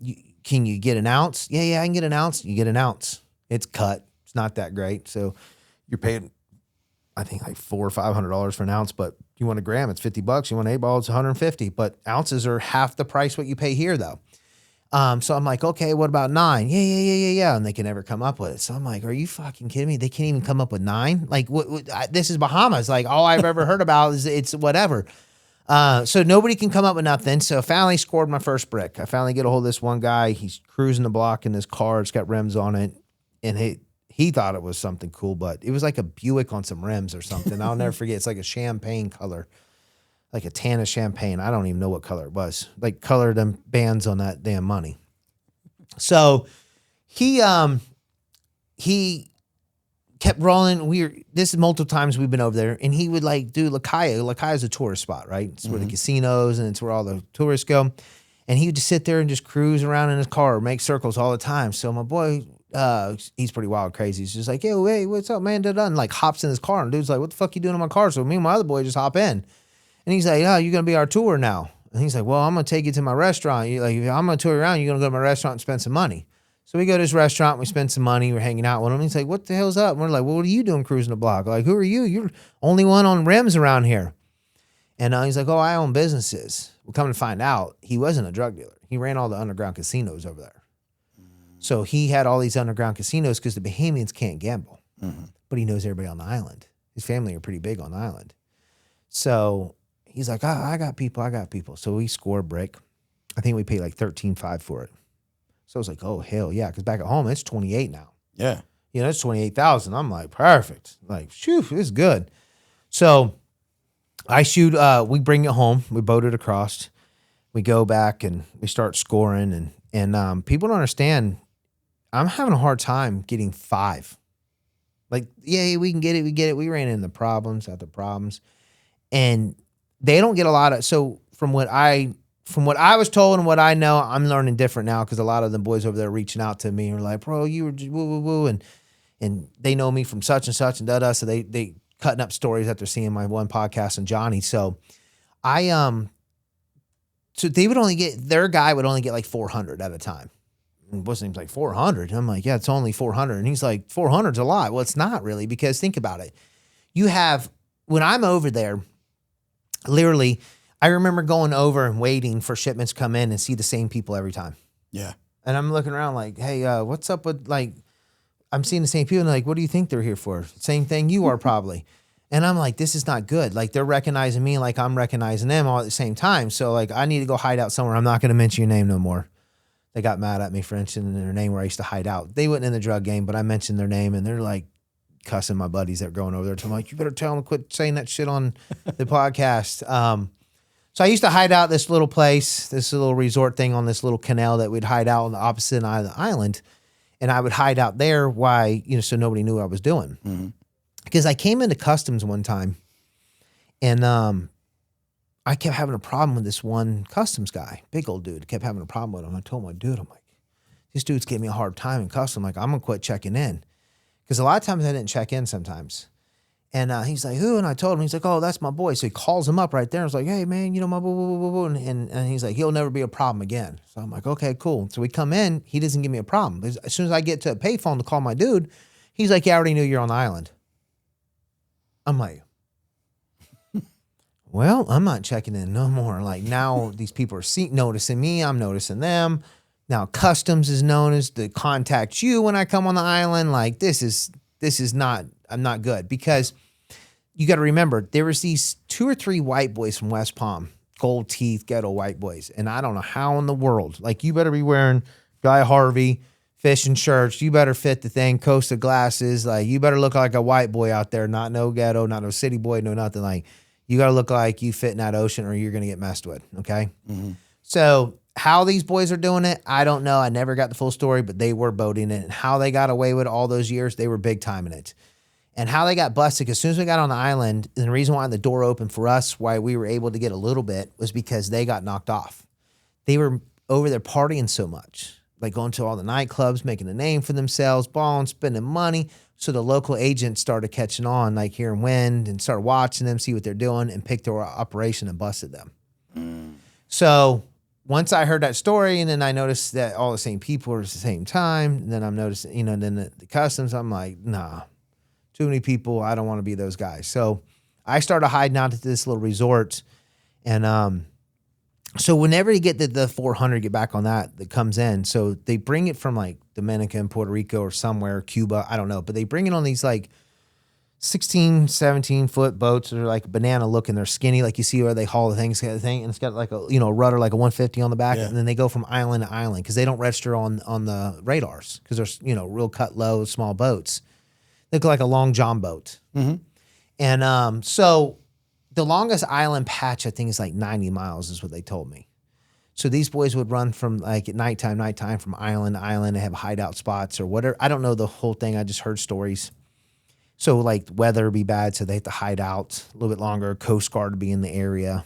A: Can you get an ounce? Yeah, I can get an ounce. You get an ounce. It's cut. It's not that great. So you're paying, I think, like $400 or $500 for an ounce, but you want a gram, it's $50. You want 8 balls, it's 150. But ounces are half the price what you pay here, though. So I'm like, okay, what about 9? Yeah. And they can never come up with it. So I'm like, are you fucking kidding me? They can't even come up with 9? Like, this is Bahamas. Like, all I've ever heard about is it's whatever. So nobody can come up with nothing. So I finally scored my first brick. I finally get a hold of this one guy. He's cruising the block in his car. It's got rims on it. And he thought it was something cool, but it was like a Buick on some rims or something. I'll never forget. It's like a champagne color, like a tan of champagne. I don't even know what color it was. Like colored them bands on that damn money. So he kept rolling. This is multiple times we've been over there, and he would like do La Calle. La Calle is a tourist spot, right? It's where the casinos and it's where all the tourists go. And he would just sit there and just cruise around in his car, make circles all the time. So my boy, he's pretty wild, crazy. He's just like, yo, hey, what's up, man? And like hops in his car, and dude's like, what the fuck you doing in my car? So me and my other boy just hop in, and he's like, oh, you're gonna be our tour now. And he's like, well, I'm gonna take you to my restaurant. Like, if I'm gonna tour around, you're gonna go to my restaurant and spend some money. So we go to his restaurant, we spend some money, we're hanging out with him. He's like, what the hell's up? And we're like, well, what are you doing cruising the block? Like, who are you? You're only one on rims around here. And he's like, oh, I own businesses. We're coming to find out, he wasn't a drug dealer. He ran all the underground casinos over there. So he had all these underground casinos because the Bahamians can't gamble. Mm-hmm. But he knows everybody on the island. His family are pretty big on the island. So he's like, I got people. So we score a brick. I think we paid like $13,500 for it. So I was like, oh, hell yeah. Because back at home, it's 28 now.
B: Yeah.
A: You know, it's 28,000. I'm like, perfect. Like, phew, this is good. So I shoot, we bring it home. We boat it across. We go back and we start scoring. And people don't understand. I'm having a hard time getting 5. Like, yeah, we can get it. We get it. We ran into problems after problems. And they don't get a lot of, so from what I was told and what I know, I'm learning different now because a lot of the boys over there are reaching out to me and are like, bro, you were just woo. And they know me from such and such and da-da. So they cutting up stories after seeing my one podcast and Johnny. So so they would only get, their guy would only get like 400 at a time. And what's name's like 400. I'm like, yeah, it's only 400. And he's like, 400's a lot. Well, it's not really, because think about it. You have, when I'm over there, literally, I remember going over and waiting for shipments to come in and see the same people every time.
B: Yeah.
A: And I'm looking around like, hey, what's up with, like, I'm seeing the same people and like, what do you think they're here for? Same thing you are probably. And I'm like, this is not good. Like, they're recognizing me like I'm recognizing them all at the same time. So like, I need to go hide out somewhere. I'm not going to mention your name no more. They got mad at me for mentioning their name where I used to hide out. They weren't in the drug game, but I mentioned their name and they're like cussing my buddies that are going over there. So I'm like, you better tell them to quit saying that shit on the podcast. So I used to hide out this little place, this little resort thing on this little canal that we'd hide out on the opposite side of the island. And I would hide out there so nobody knew what I was doing. Mm-hmm. because I came into customs one time, and I kept having a problem with this one customs guy, big old dude. Kept having a problem with him. I told my dude, I'm like, this dude's giving me a hard time in customs. I'm like, I'm gonna quit checking in, because a lot of times I didn't check in sometimes. And he's like, who? And I told him, he's like, oh, that's my boy. So he calls him up right there. I was like, hey, man, you know, my boo, boo, boo, boo. And he's like, he'll never be a problem again. So I'm like, okay, cool. So we come in. He doesn't give me a problem. As soon as I get to a payphone to call my dude, he's like, yeah, I already knew you're on the island. I'm like, well, I'm not checking in no more. Like, now these people are noticing me. I'm noticing them. Now customs is known as to contact you when I come on the island. Like, this is not, I'm not good, because you got to remember, there was these 2 or 3 white boys from West Palm, gold teeth, ghetto white boys. And I don't know how in the world, like, you better be wearing Guy Harvey fishing shirts. You better fit the thing, Costa glasses. Like, you better look like a white boy out there, not no ghetto, not no city boy, no nothing. Like, you got to look like you fit in that ocean or you're going to get messed with. Okay. Mm-hmm. So how these boys are doing it, I don't know. I never got the full story, but they were boating it. And how they got away with it all those years, they were big time in it. And how they got busted, as soon as we got on the island, and the reason why the door opened for us, why we were able to get a little bit, was because they got knocked off. They were over there partying so much, like going to all the nightclubs, making a name for themselves, balling, spending money. So the local agents started catching on, like hearing wind, and started watching them, see what they're doing, and picked their operation and busted them. So once I heard that story, and then I noticed that all the same people were at the same time, and then I'm noticing, you know, then the customs, I'm like, nah. Too many people. I don't want to be those guys. So I started hiding out at this little resort. And so whenever you get the 400, get back on that comes in. So they bring it from like Dominican, Puerto Rico, or somewhere, Cuba. I don't know. But they bring it on these like 16, 17-foot boats that are like banana looking. They're skinny, like you see where they haul the things, and it's got like a, you know, rudder, like a 150 on the back. Yeah. And then they go from island to island because they don't register on the radars because they're, you know, real cut low, small boats. Look like a long john boat. Mm-hmm. And so the longest island patch, I think, is like 90 miles is what they told me. So these boys would run from like at nighttime from island to island. They have hideout spots or whatever. I don't know the whole thing. I just heard stories. So like weather would be bad, so they have to hide out a little bit longer. Coast Guard would be in the area.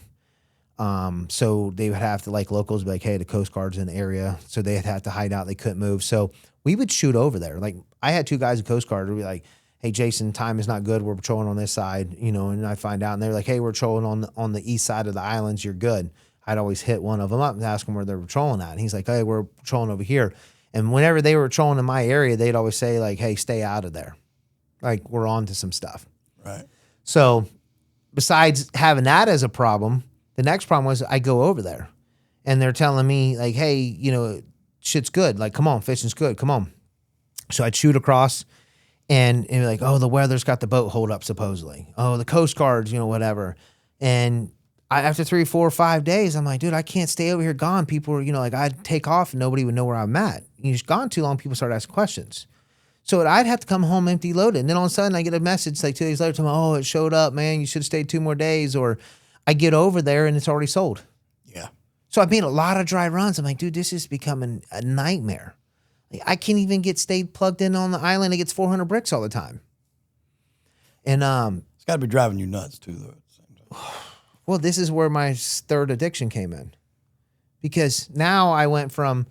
A: So they would have to, like, locals would be like, hey, the Coast Guard's in the area. So they'd have to hide out. They couldn't move. So we would shoot over there. Like, I had 2 guys in Coast Guard who would be like, hey, Jason, time is not good. We're patrolling on this side, you know, and I find out. And they're like, hey, we're patrolling on the east side of the islands. You're good. I'd always hit one of them up and ask them where they're patrolling at. And he's like, hey, we're patrolling over here. And whenever they were patrolling in my area, they'd always say, like, hey, stay out of there. Like, we're on to some stuff.
B: Right.
A: So besides having that as a problem, the next problem was I go over there and they're telling me, like, hey, you know, shit's good. Like, come on, fishing's good. Come on. So I'd shoot across and like, oh, the weather's got the boat hold up, supposedly. Oh, the Coast Guard's, you know, whatever. And after 3, 4, 5 days, I'm like, dude, I can't stay over here gone. People are, you know, like, I'd take off and nobody would know where I'm at. You're just gone too long, people start asking questions. So I'd have to come home empty loaded. And then all of a sudden I get a message like 2 days later, oh, it showed up, man. You should have stayed 2 more days. Or I get over there and it's already sold.
B: Yeah.
A: So I've made a lot of dry runs. I'm like, dude, this is becoming a nightmare. Like, I can't even stay plugged in on the island. It gets 400 bricks all the time. And
B: it's got to be driving you nuts too, though. At the same time.
A: Well, this is where my third addiction came in, because now I went from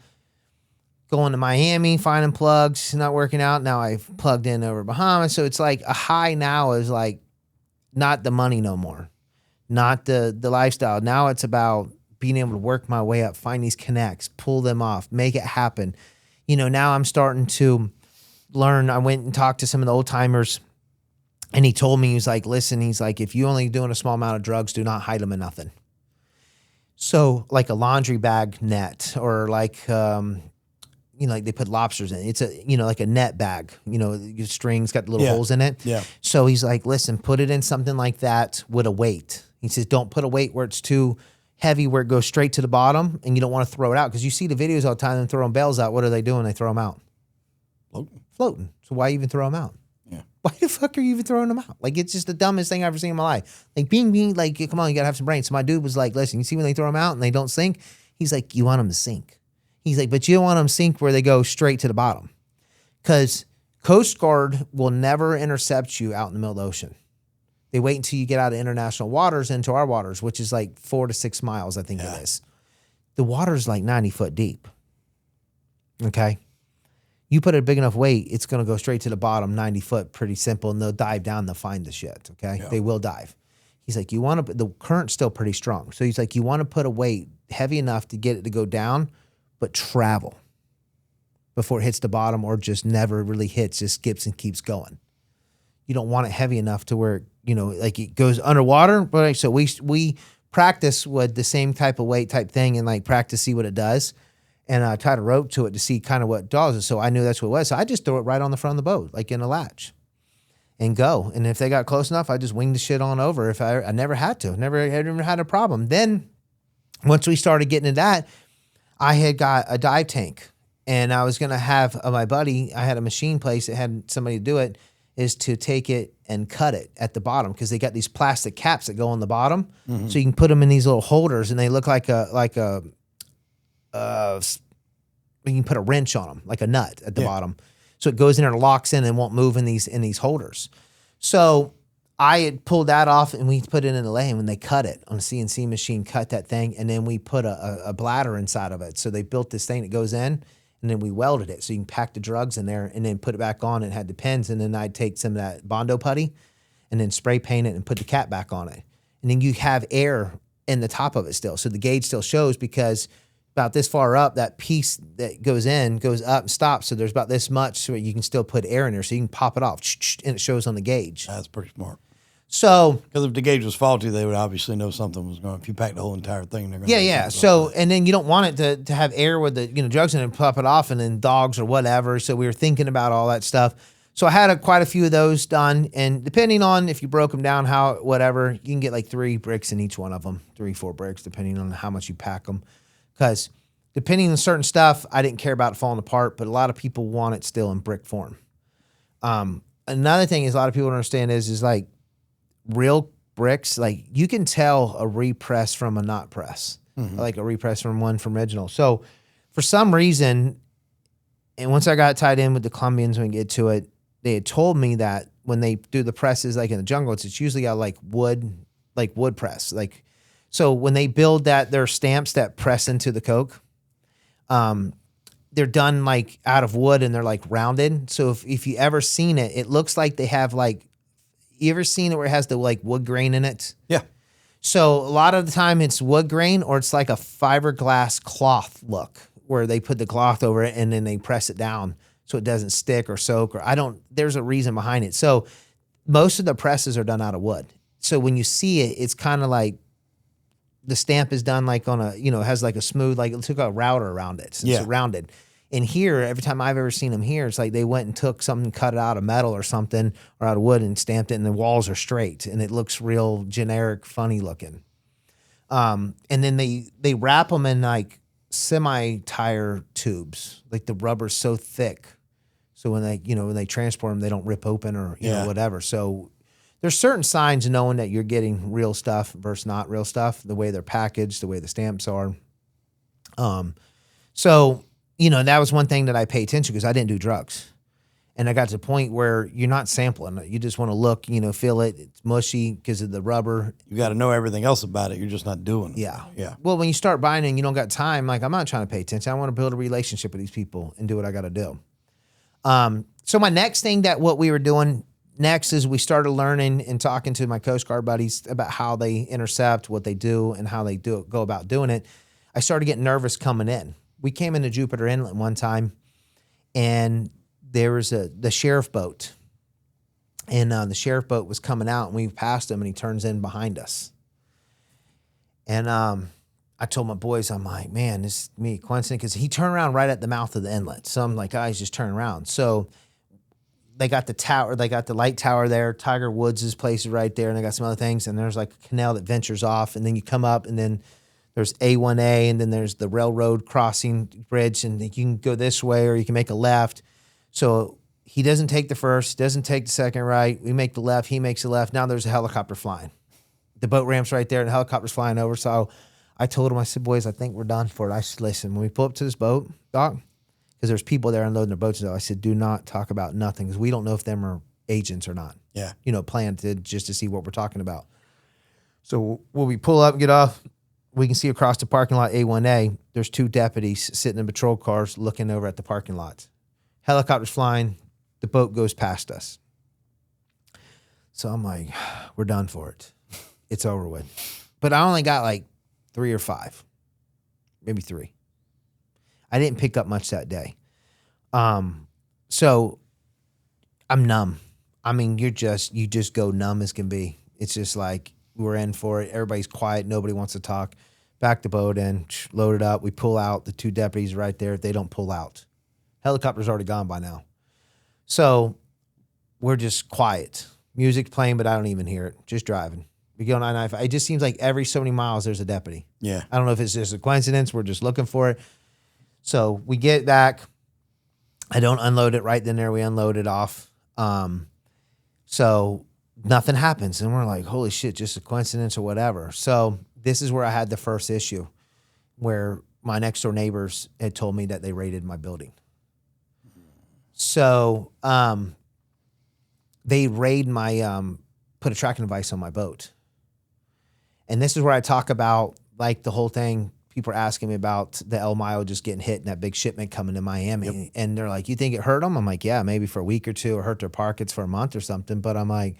A: going to Miami, finding plugs, not working out. Now I've plugged in over Bahamas. So it's like a high now is like not the money no more, not the lifestyle. Now it's about being able to work my way up, find these connects, pull them off, make it happen. You know, now I'm starting to learn. I went and talked to some of the old timers, and he told me, he was like, listen, he's like, if you only doing a small amount of drugs, do not hide them in nothing. So like a laundry bag net, or like, you know, like they put lobsters in it. It's a, you know, like a net bag, you know, your string's got little holes in it.
B: Yeah.
A: So he's like, listen, put it in something like that with a weight. He says, don't put a weight where it's too heavy, where it goes straight to the bottom and you don't want to throw it out. Because you see the videos all the time, them throwing bales out. What are they doing? They throw them out. Floating. So why even throw them out?
B: Yeah.
A: Why the fuck are you even throwing them out? Like, it's just the dumbest thing I've ever seen in my life. Like, being like, come on, you got to have some brains. So my dude was like, listen, you see when they throw them out and they don't sink? He's like, you want them to sink. He's like, but you don't want them to sink where they go straight to the bottom. Because Coast Guard will never intercept you out in the middle of the ocean. They wait until you get out of international waters into our waters, which is like 4 to 6 miles, I think it is. The water's like 90 foot deep. Okay? You put a big enough weight, it's going to go straight to the bottom, 90 foot, pretty simple, and they'll dive down, they'll find the shit, okay? Yeah. They will dive. He's like, the current's still pretty strong. So he's like, you want to put a weight heavy enough to get it to go down, but travel before it hits the bottom or just never really hits, just skips and keeps going. You don't want it heavy enough to where, like it goes underwater. But so we practice with the same type of weight type thing and like practice, see what it does. And I tied a rope to it to see kind of what it does. So I knew that's what it was. So I just throw it right on the front of the boat, like in a latch, and go. And if they got close enough, I just winged the shit on over. If I never had to, never had a problem. Then once we started getting into that, I had got a dive tank, and I was going to have my buddy, I had a machine place that had somebody to do it, is to take it and cut it at the bottom because they got these plastic caps that go on the bottom. Mm-hmm. So you can put them in these little holders, and they look like you can put a wrench on them, like a nut at the bottom. So it goes in there and locks in and won't move in these holders. So I had pulled that off and we put it in the lane when they cut it on a CNC machine, cut that thing. And then we put a bladder inside of it. So they built this thing that goes in and then we welded it. So you can pack the drugs in there and then put it back on and had the pins. And then I'd take some of that Bondo putty and then spray paint it and put the cap back on it. And then you have air in the top of it still. So the gauge still shows because about this far up, that piece that goes up and stops. So there's about this much so you can still put air in there. So you can pop it off and it shows on the gauge.
B: That's pretty smart.
A: So,
B: because if the gauge was faulty, they would obviously know something was going. If you pack the whole entire thing, they're going.
A: Yeah. So, and then you don't want it to have air with the drugs in it and pop it off, and then dogs or whatever. So we were thinking about all that stuff. So I had quite a few of those done, and depending on if you broke them down, whatever, you can get like 3 bricks in each one of them, 3-4 bricks, depending on how much you pack them. Because depending on certain stuff, I didn't care about it falling apart, but a lot of people want it still in brick form. Another thing is a lot of people don't understand is like real bricks, like you can tell a repress from a not press, like a repress from original. So for some reason, and once I got tied in with the Colombians, when we get to it, they had told me that when they do the presses, like in the jungle, it's usually got like wood press. Like, so when they build their stamps that press into the coke, they're done like out of wood and they're like rounded. So if you ever seen it, it looks like they have like, you ever seen it where it has the like wood grain in it?
B: Yeah.
A: So a lot of the time it's wood grain or it's like a fiberglass cloth look where they put the cloth over it and then they press it down so it doesn't stick or soak there's a reason behind it. So most of the presses are done out of wood. So when you see it, it's kind of like the stamp is done like on it has like a smooth, like it took a router around it. So it's rounded. And here, every time I've ever seen them here, it's like they went and took something, cut it out of metal or something, or out of wood and stamped it, and the walls are straight. And it looks real generic, funny looking. And then they wrap them in like semi-tire tubes. Like the rubber's so thick. So when they transport them, they don't rip open or whatever. So there's certain signs knowing that you're getting real stuff versus not real stuff, the way they're packaged, the way the stamps are. So, that was one thing that I pay attention because I didn't do drugs. And I got to the point where you're not sampling it. You just want to look, feel it. It's mushy because of the rubber.
B: You got to know everything else about it. You're just not doing it.
A: Yeah.
B: Yeah.
A: Well, when you start buying it and you don't got time, like I'm not trying to pay attention. I want to build a relationship with these people and do what I got to do. So my next thing what we were doing next is we started learning and talking to my Coast Guard buddies about how they intercept, what they do, and how they go about doing it. I started getting nervous coming in. We came into Jupiter Inlet one time, and there was the sheriff boat. And the sheriff boat was coming out, and we passed him, and he turns in behind us. And I told my boys, I'm like, man, this is me coincidence, because he turned around right at the mouth of the inlet. So I'm like, guys, just turn around. So they got the tower, they got the light tower there. Tiger Woods' place is right there, and they got some other things. And there's like a canal that ventures off, and then you come up, and then there's A1A, and then there's the railroad crossing bridge, and you can go this way or you can make a left. So he doesn't take the first, doesn't take the second right. We make the left, he makes the left. Now there's a helicopter flying. The boat ramp's right there, and the helicopter's flying over. So I told him, I said, boys, I think we're done for it. I said, listen, when we pull up to this boat, Doc, because there's people there unloading their boats. And I said, do not talk about nothing because we don't know if them are agents or not.
B: Yeah.
A: Planted just to see what we're talking about. So when we pull up and get off, we can see across the parking lot A1A, there's 2 deputies sitting in patrol cars looking over at the parking lot. Helicopters flying, the boat goes past us. So I'm like, we're done for it. It's over with. But I only got like 3 or 5, maybe 3. I didn't pick up much that day. So I'm numb. I mean, you just go numb as can be. It's just like we're in for it. Everybody's quiet. Nobody wants to talk. Back the boat in, load it up. We pull out. The 2 deputies right there. They don't pull out. Helicopter's already gone by now. So we're just quiet. Music's playing, but I don't even hear it. Just driving. We go 995. It just seems like every so many miles there's a deputy.
B: Yeah.
A: I don't know if it's just a coincidence. We're just looking for it. So we get back. I don't unload it right then there. We unload it off. So nothing happens. And we're like, holy shit, just a coincidence or whatever. So this is where I had the first issue where my next door neighbors had told me that they raided my building. So they raid my, put a tracking device on my boat. And this is where I talk about like the whole thing. People are asking me about the El Mayo just getting hit and that big shipment coming to Miami. Yep. And they're like, you think it hurt them? I'm like, yeah, maybe for a week or 2 or hurt their pockets for a month or something. But I'm like,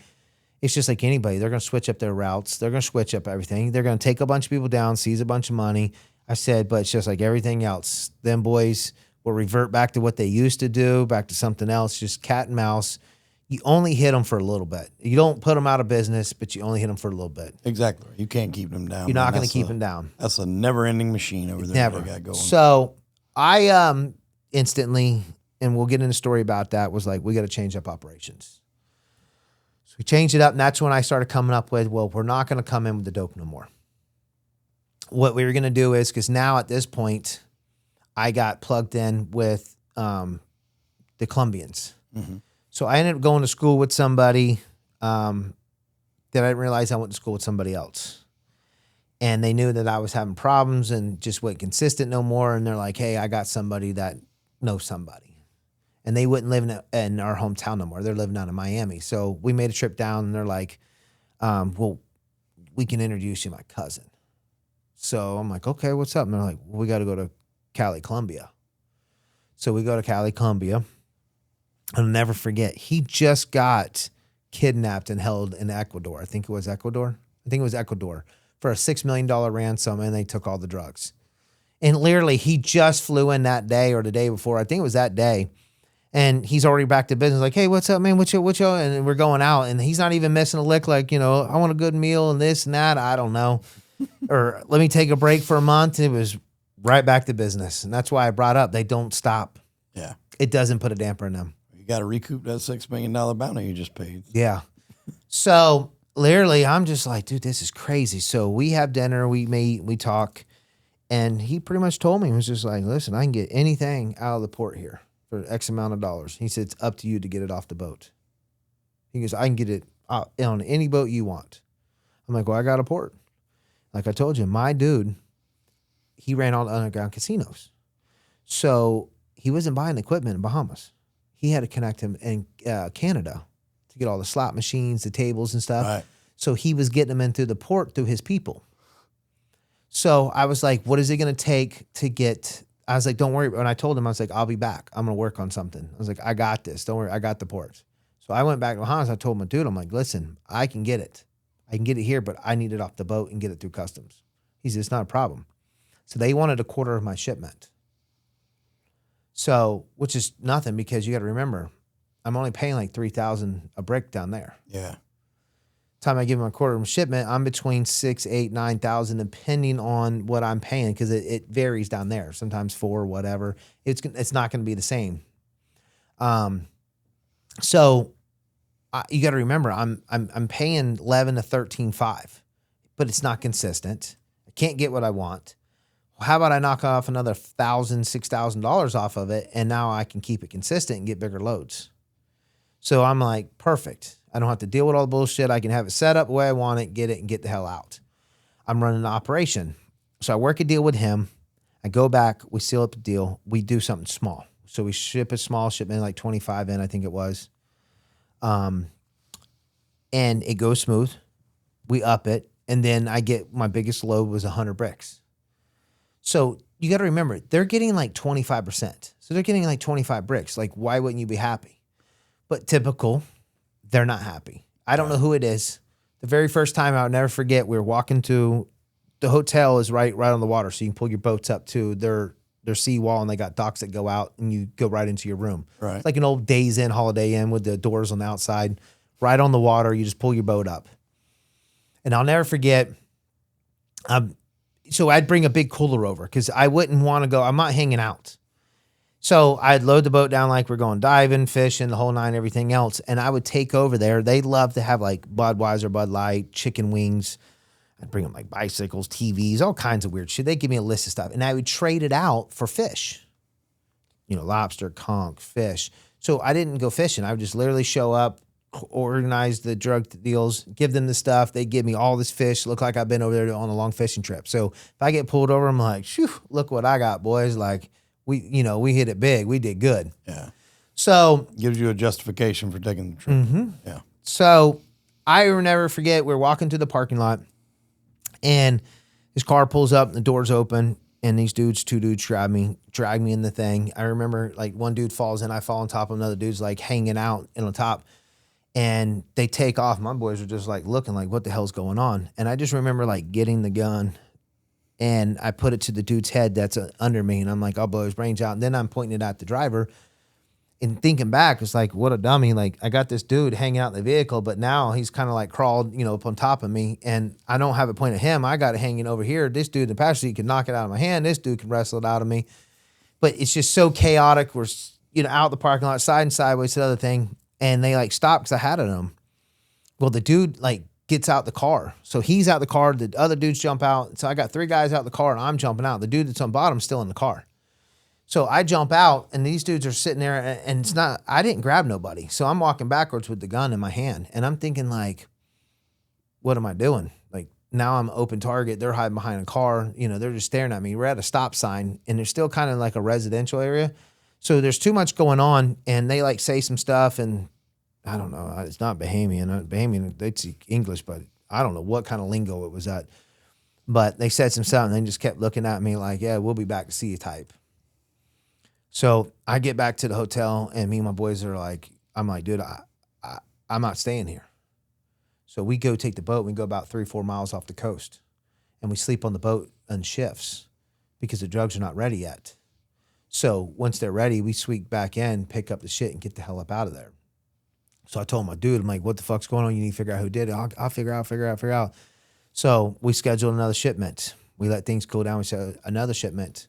A: it's just like anybody. They're going to switch up their routes. They're going to switch up everything. They're going to take a bunch of people down, seize a bunch of money. I said, but it's just like everything else. Them boys will revert back to what they used to do, back to something else, just cat and mouse. You only hit them for a little bit. You don't put them out of business, but you only hit them for a little bit.
B: Exactly. You can't keep them down.
A: You're not going to keep them down.
B: That's a never-ending machine over there.
A: Never.
B: They got going.
A: So I instantly, and we'll get into a story about that, was like, we got to change up operations. So we changed it up, and that's when I started coming up with, well, we're not going to come in with the dope no more. What we were going to do is, because now at this point, I got plugged in with the Colombians. Mm-hmm. So I ended up going to school with somebody that I didn't realize I went to school with somebody else. And they knew that I was having problems and just wasn't consistent no more. And they're like, hey, I got somebody that knows somebody. And they wouldn't live in our hometown no more. They're living out in Miami. So we made a trip down and they're like, well, we can introduce you to my cousin. So I'm like, okay, what's up? And they're like, well, we got to go to Cali, Colombia. So we go to Cali, Colombia. I'll never forget. He just got kidnapped and held in Ecuador. I think it was Ecuador for a $6 million ransom, and they took all the drugs. And literally, he just flew in that day or the day before. I think it was that day. And he's already back to business. Like, hey, what's up, man? What you? And we're going out, and he's not even missing a lick. Like, I want a good meal and this and that. I don't know. Or let me take a break for a month. It was right back to business. And that's why I brought up, they don't stop.
B: Yeah.
A: It doesn't put a damper in them.
B: Got to recoup that $6 million bounty you just paid.
A: Yeah. So literally, I'm just like, dude, this is crazy. So we have dinner, we meet, we talk, and he pretty much told me, he was just like, listen, I can get anything out of the port here for X amount of dollars. He said, it's up to you to get it off the boat. He goes, I can get it out on any boat you want. I'm like, well, I got a port. Like I told you, my dude, he ran all the underground casinos. So he wasn't buying equipment in Bahamas. He had to connect him in Canada to get all the slot machines, the tables and stuff.
B: Right.
A: So he was getting them in through the port through his people. So I was like, what is it going to take to get, I was like, don't worry. And I told him, I was like, I'll be back. I'm going to work on something. I was like, I got this. Don't worry. I got the ports. So I went back to Bahamas. I told my dude, I'm like, listen, I can get it. I can get it here, but I need it off the boat and get it through customs. He said, it's not a problem. So they wanted a quarter of my shipment. So, which is nothing because you got to remember, I'm only paying like $3,000 a brick down there.
B: Yeah.
A: Time I give him a quarter of my shipment, I'm between 6, 8, 9,000, depending on what I'm paying, because it varies down there. Sometimes 4, whatever. It's not going to be the same. So you got to remember, I'm paying 11 to 13.5, but it's not consistent. I can't get what I want. How about I knock off another $1,000, $6,000 off of it, and now I can keep it consistent and get bigger loads. So I'm like, perfect. I don't have to deal with all the bullshit. I can have it set up the way I want it, get it, and get the hell out. I'm running an operation. So I work a deal with him. I go back. We seal up the deal. We do something small. So we ship a small shipment, like 25 in, I think it was. And it goes smooth. We up it. And then I get my biggest load was 100 bricks. So you got to remember, they're getting like 25%. So they're getting like 25 bricks. Like, why wouldn't you be happy? But typical, they're not happy. I don't know who it is. The very first time, I'll never forget, we were walking to the hotel is right on the water. So you can pull your boats up to their seawall, and they got docks that go out, and you go right into your room.
B: Right.
A: It's like an old Days Inn, Holiday Inn with the doors on the outside. Right on the water, you just pull your boat up. And I'll never forget, so I'd bring a big cooler over because I wouldn't want to go. I'm not hanging out. So I'd load the boat down like we're going diving, fishing, the whole nine, everything else. And I would take over there. They love to have like Budweiser, Bud Light, chicken wings. I'd bring them like bicycles, TVs, all kinds of weird shit. They'd give me a list of stuff. And I would trade it out for fish. You know, lobster, conch, fish. So I didn't go fishing. I would just literally show up, organize the drug deals, give them the stuff. They give me all this fish. Look like I've been over there on a long fishing trip. So if I get pulled over, I'm like, phew, look what I got, boys. Like, we hit it big. We did good.
B: Yeah.
A: So
B: gives you a justification for taking the trip.
A: Mm-hmm.
B: Yeah.
A: So I will never forget, we're walking to the parking lot, and his car pulls up and the door's open, and these two dudes drag me in the thing. I remember like one dude falls in, I fall on top of another dude's like hanging out in the top. And they take off. My boys are just like looking like, what the hell's going on? And I just remember like getting the gun, and I put it to the dude's head that's under me. And I'm like, I'll blow his brains out. And then I'm pointing it at the driver. And thinking back, it's like, what a dummy. Like, I got this dude hanging out in the vehicle, but now he's kind of like crawled, up on top of me. And I don't have it pointed at him. I got it hanging over here. This dude in the passenger seat can knock it out of my hand. This dude can wrestle it out of me. But it's just so chaotic. We're, out the parking lot, side and sideways to the other thing. And they like stop because I had it on them. Well, the dude like gets out the car. So he's out the car. The other dudes jump out. So I got 3 guys out the car, and I'm jumping out. The dude that's on bottom is still in the car. So I jump out, and these dudes are sitting there, and it's not, I didn't grab nobody. So I'm walking backwards with the gun in my hand, and I'm thinking like, what am I doing? Like, now I'm open target. They're hiding behind a car. They're just staring at me. We're at a stop sign, and there's still kind of like a residential area. So there's too much going on, and they like say some stuff, and I don't know. It's not Bahamian. Bahamian, they speak English, but I don't know what kind of lingo it was at. But they said some stuff, and they just kept looking at me like, yeah, we'll be back to see you type. So I get back to the hotel, and me and my boys are like, I'm like, dude, I'm not staying here. So we go take the boat. We go about 3-4 miles off the coast, and we sleep on the boat on shifts because the drugs are not ready yet. So once they're ready, we sweep back in, pick up the shit, and get the hell up out of there. So I told my dude, I'm like, what the fuck's going on? You need to figure out who did it. I'll figure out. So we scheduled another shipment. We let things cool down. We said another shipment.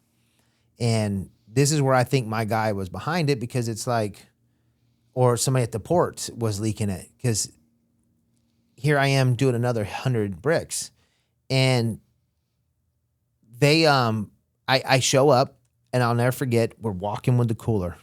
A: And this is where I think my guy was behind it, because it's like, or somebody at the port was leaking it. Because here I am doing another 100 bricks. And they, I show up, and I'll never forget, we're walking with the cooler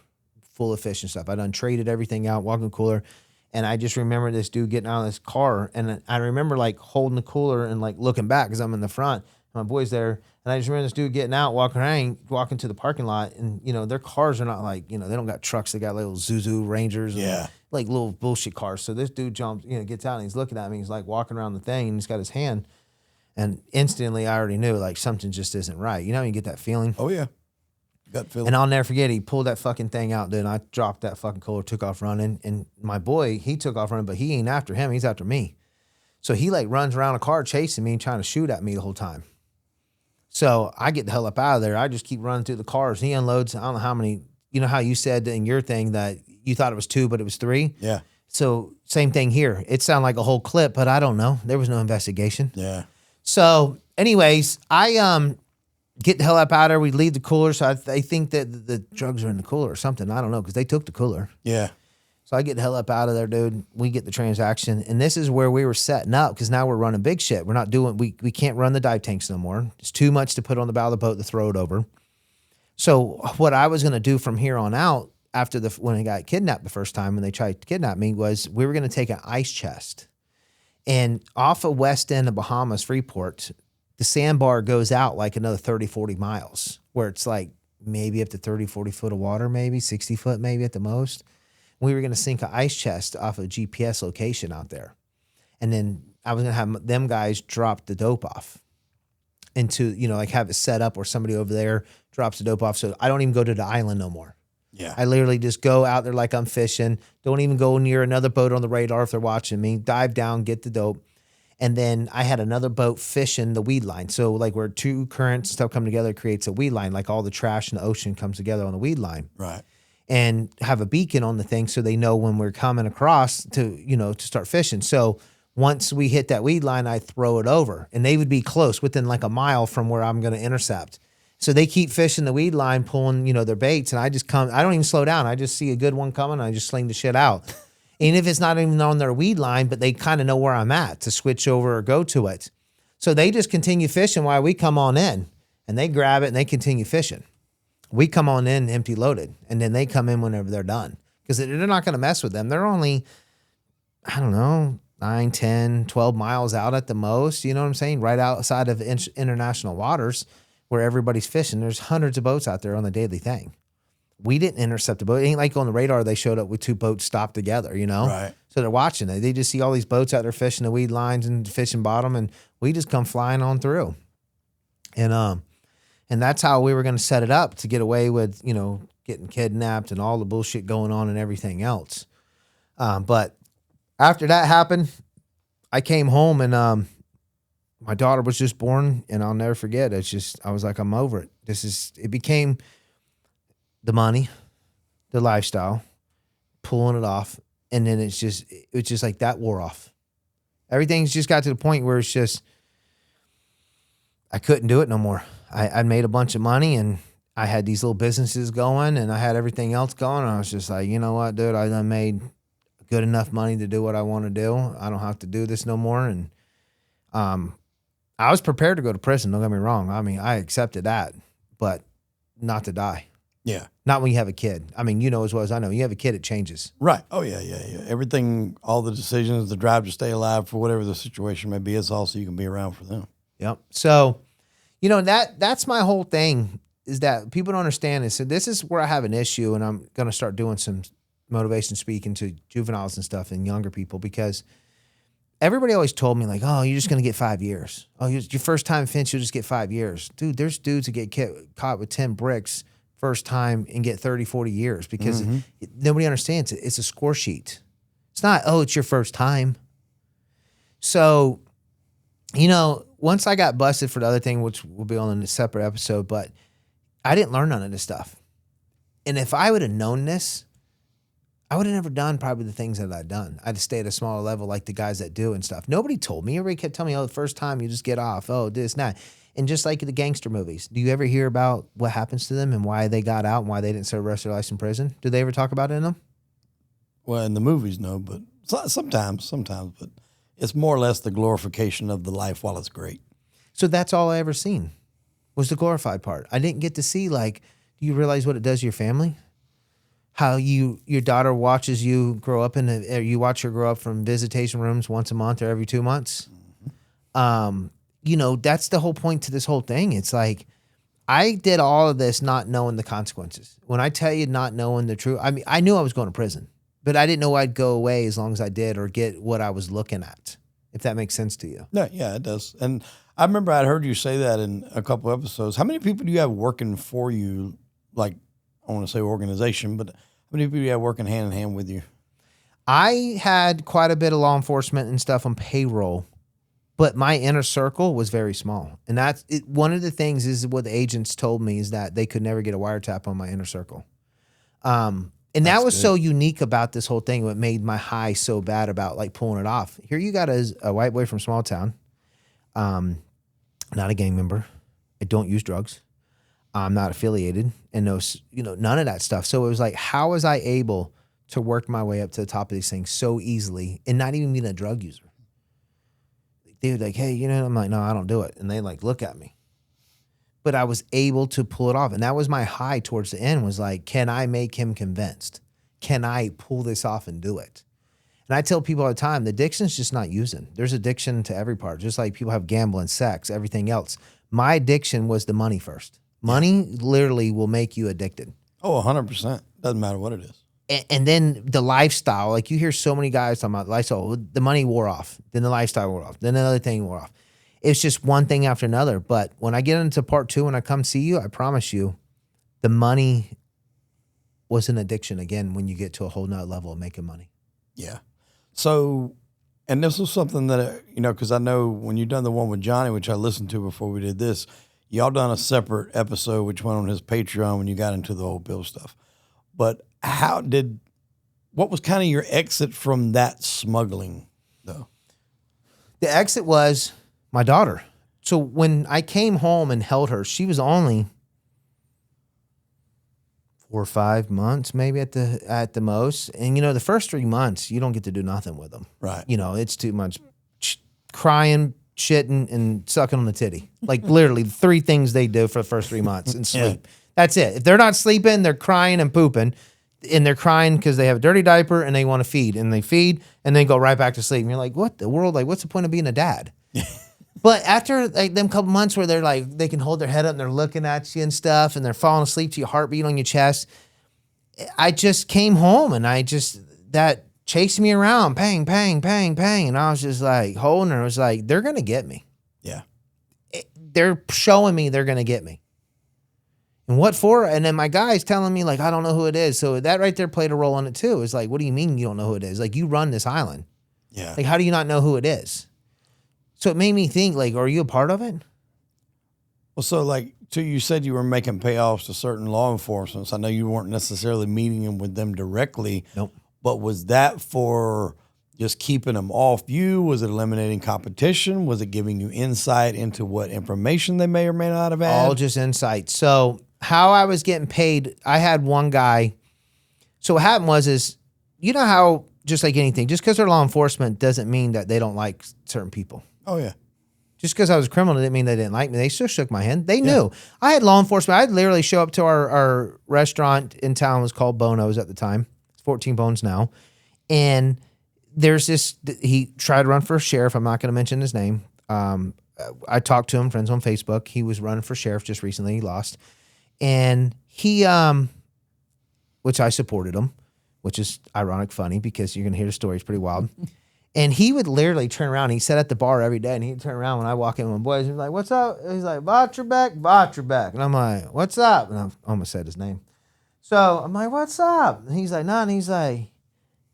A: full of fish and stuff. I done traded everything out, walking the cooler. And I just remember this dude getting out of this car. And I remember like holding the cooler and like looking back because I'm in the front. My boy's there. And I just remember this dude getting out, walking to the parking lot. And, their cars are not like, they don't got trucks. They got little Zuzu Rangers. And like little bullshit cars. So this dude jumps, gets out, and he's looking at me. He's like walking around the thing, and he's got his hand. And instantly I already knew like something just isn't right. You get that feeling?
B: Oh, yeah. Gut feeling.
A: And I'll never forget, he pulled that fucking thing out, dude. And I dropped that fucking cooler, took off running. And my boy, he took off running, but he ain't after him. He's after me. So he like runs around a car chasing me and trying to shoot at me the whole time. So I get the hell up out of there. I just keep running through the cars. He unloads, I don't know how many, how you said in your thing that you thought it was 2, but it was 3?
B: Yeah.
A: So same thing here. It sounded like a whole clip, but I don't know. There was no investigation.
B: Yeah.
A: So anyways, I get the hell up out of there. We leave the cooler. So I think that the drugs are in the cooler or something. I don't know, because they took the cooler.
B: Yeah.
A: So I get the hell up out of there, dude. We get the transaction. And this is where we were setting up, because now we're running big shit. We're not doing, we can't run the dive tanks no more. It's too much to put on the bow of the boat to throw it over. So what I was going to do from here on out, after when I got kidnapped the first time, when they tried to kidnap me, was we were going to take an ice chest. And off of west end of Bahamas, Freeport, the sandbar goes out like another 30, 40 miles, where it's like maybe up to 30, 40 foot of water, maybe 60 foot, maybe at the most. We were going to sink an ice chest off a GPS location out there. And then I was going to have them guys drop the dope off into, like have it set up where somebody over there drops the dope off. So I don't even go to the island no more.
B: Yeah.
A: I literally just go out there like I'm fishing. Don't even go near another boat on the radar if they're watching me. Dive down, get the dope. And then I had another boat fishing the weed line. So like where two currents stuff come together, it creates a weed line. Like all the trash in the ocean comes together on the weed line.
B: Right.
A: And have a beacon on the thing so they know when we're coming across to, to start fishing. So once we hit that weed line, I throw it over. And they would be close, within like a mile from where I'm going to intercept. So they keep fishing the weed line, pulling, their baits. And I just come, I don't even slow down. I just see a good one coming. And I just sling the shit out. And if it's not even on their weed line, but they kind of know where I'm at to switch over or go to it. So they just continue fishing while we come on in. And they grab it and they continue fishing. We come on in empty loaded. And then they come in whenever they're done. Because they're not going to mess with them. They're only, I don't know, 9, 10, 12 miles out at the most. You know what I'm saying? Right outside of international waters where everybody's fishing. There's hundreds of boats out there on the daily thing. We didn't intercept a boat. It ain't like on the radar they showed up with two boats stopped together,
B: Right.
A: So they're watching it. They just see all these boats out there fishing the weed lines and fishing bottom, and we just come flying on through. And that's how we were going to set it up to get away with, getting kidnapped and all the bullshit going on and everything else. But after that happened, I came home and my daughter was just born, and I'll never forget. I was like, I'm over it. It became the money, the lifestyle, pulling it off. And then it's just like that wore off. Everything's just got to the point where it's just, I couldn't do it no more. I made a bunch of money and I had these little businesses going and I had everything else going. And I was just like, you know what, dude, I done made good enough money to do what I want to do. I don't have to do this no more. And I was prepared to go to prison. Don't get me wrong. I mean, I accepted that, but not to die.
B: Yeah.
A: Not when you have a kid. I mean, as well as I know, you have a kid, it changes.
B: Right. Oh, yeah. Everything, all the decisions, the drive to stay alive for whatever the situation may be, it's also you can be around for them.
A: Yep. So, that's my whole thing is that people don't understand this. So this is where I have an issue, and I'm going to start doing some motivation speaking to juveniles and stuff and younger people, because everybody always told me like, oh, you're just going to get 5 years. Oh, your first time finch, you'll just get 5 years. Dude, there's dudes that get caught with 10 bricks first time and get 30, 40 years because nobody understands it. It's a score sheet. It's not, oh, it's your first time. So, once I got busted for the other thing, which will be on a separate episode, but I didn't learn none of this stuff. And if I would have known this, I would have never done probably the things that I'd done. I'd stay at a smaller level like the guys that do and stuff. Nobody told me. Everybody kept telling me, oh, the first time you just get off. Oh, this, that. And just like the gangster movies, do you ever hear about what happens to them and why they got out and why they didn't serve the rest of their life in prison? Do they ever talk about it in them?
B: Well, in the movies, no, but sometimes, but it's more or less the glorification of the life while it's great.
A: So that's all I ever seen was the glorified part. I didn't get to see, like, do you realize what it does to your family? How your daughter watches you grow up you watch her grow up from visitation rooms once a month or every 2 months. That's the whole point to this whole thing. It's like, I did all of this not knowing the consequences. When I tell you not knowing the truth, I mean, I knew I was going to prison, but I didn't know I'd go away as long as I did or get what I was looking at, if that makes sense to you.
B: No, yeah, it does. And I remember I'd heard you say that in a couple episodes. How many people do you have working for you? Like, I want to say organization, but how many people do you have working hand in hand with you?
A: I had quite a bit of law enforcement and stuff on payroll, but my inner circle was very small. And that's it. One of the things is what the agents told me is that they could never get a wiretap on my inner circle. And that was good. So unique about this whole thing. What made my high so bad about like pulling it off. Here you got a white boy from small town, not a gang member. I don't use drugs. I'm not affiliated and none of that stuff. So it was like, how was I able to work my way up to the top of these things so easily and not even being a drug user? They were like, hey, I'm like, no, I don't do it. And they like look at me. But I was able to pull it off. And that was my high towards the end was like, can I make him convinced? Can I pull this off and do it? And I tell people all the time, the addiction's just not using. There's addiction to every part. Just like people have gambling, sex, everything else. My addiction was the money first. Money literally will make you addicted.
B: Oh, 100%. Doesn't matter what it is.
A: And then the lifestyle, like you hear so many guys talking about lifestyle, the money wore off, then the lifestyle wore off, then another thing wore off. It's just one thing after another. But when I get into part 2, when I come see you, I promise you, the money was an addiction again when you get to a whole nother level of making money.
B: Yeah. So, and this was something that, because I know when you done the one with Johnny, which I listened to before we did this, y'all done a separate episode, which went on his Patreon when you got into the whole pill stuff. But what was kind of your exit from that smuggling, though?
A: The exit was my daughter. So when I came home and held her, she was only 4 or 5 months, maybe at the most. And the first 3 months, you don't get to do nothing with them.
B: Right.
A: It's too much crying, shitting, and sucking on the titty. Like literally 3 things they do for the first 3 months and sleep. Yeah. That's it. If they're not sleeping, they're crying and pooping. And they're crying because they have a dirty diaper and they want to feed. And they feed and they go right back to sleep. And you're like, what the world? Like, what's the point of being a dad? But after them couple months where they're like, they can hold their head up and they're looking at you and stuff and they're falling asleep to your heartbeat on your chest. I just came home and that chased me around, pang, pang, pang, pang. And I was just like holding her. I was like, they're going to get me.
B: Yeah.
A: They're showing me they're going to get me. And what for? And then my guy's telling me, like, I don't know who it is. So that right there played a role in it, too. It's like, what do you mean you don't know who it is? Like, you run this island.
B: Yeah.
A: Like, how do you not know who it is? So it made me think, like, are you a part of it?
B: Well, so, you said you were making payoffs to certain law enforcement. So I know you weren't necessarily meeting with them directly.
A: Nope.
B: But was that for just keeping them off you? Was it eliminating competition? Was it giving you insight into what information they may or may not have had?
A: All just insight. So how I was getting paid, I had one guy. So what happened was how, just like anything, just because they're law enforcement doesn't mean that they don't like certain people.
B: Oh, yeah.
A: Just because I was a criminal didn't mean they didn't like me. They still shook my hand. They knew. I had law enforcement. I'd literally show up to our restaurant in town. It was called Bono's at the time. It's 14 Bones now. And there's he tried to run for sheriff. I'm not going to mention his name. I talked to him, friends on Facebook. He was running for sheriff just recently. He lost. And he, which I supported him, which is ironic, funny, because you're going to hear the story. It's pretty wild. And he would literally turn around. He sat at the bar every day, and he'd turn around when I walk in with my boys. He's like, what's up? He's like, Votrobek. And I'm like, what's up? And I almost said his name. So I'm like, what's up? And he's like, no. And he's like,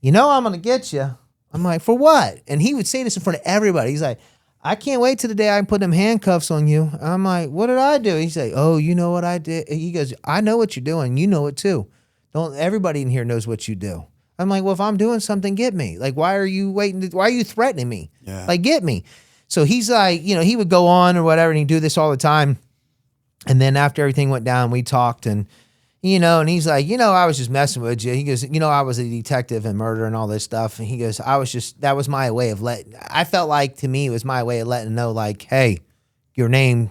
A: I'm going to get you. I'm like, for what? And he would say this in front of everybody. He's like, I can't wait till the day I can put them handcuffs on you. I'm like, what did I do? He's like, oh, you know what I did? He goes, I know what you're doing. You know it too. Everybody in here knows what you do. I'm like, well, if I'm doing something, get me. Like, why are you why are you threatening me?
B: Yeah.
A: Like, get me. So he's like, he would go on or whatever, and he'd do this all the time. And then after everything went down, we talked, and and he's like, I was just messing with you. He goes, I was a detective and murder and all this stuff. And he goes, that was my way of I felt like, to me, it was my way of letting know, like, hey, your name,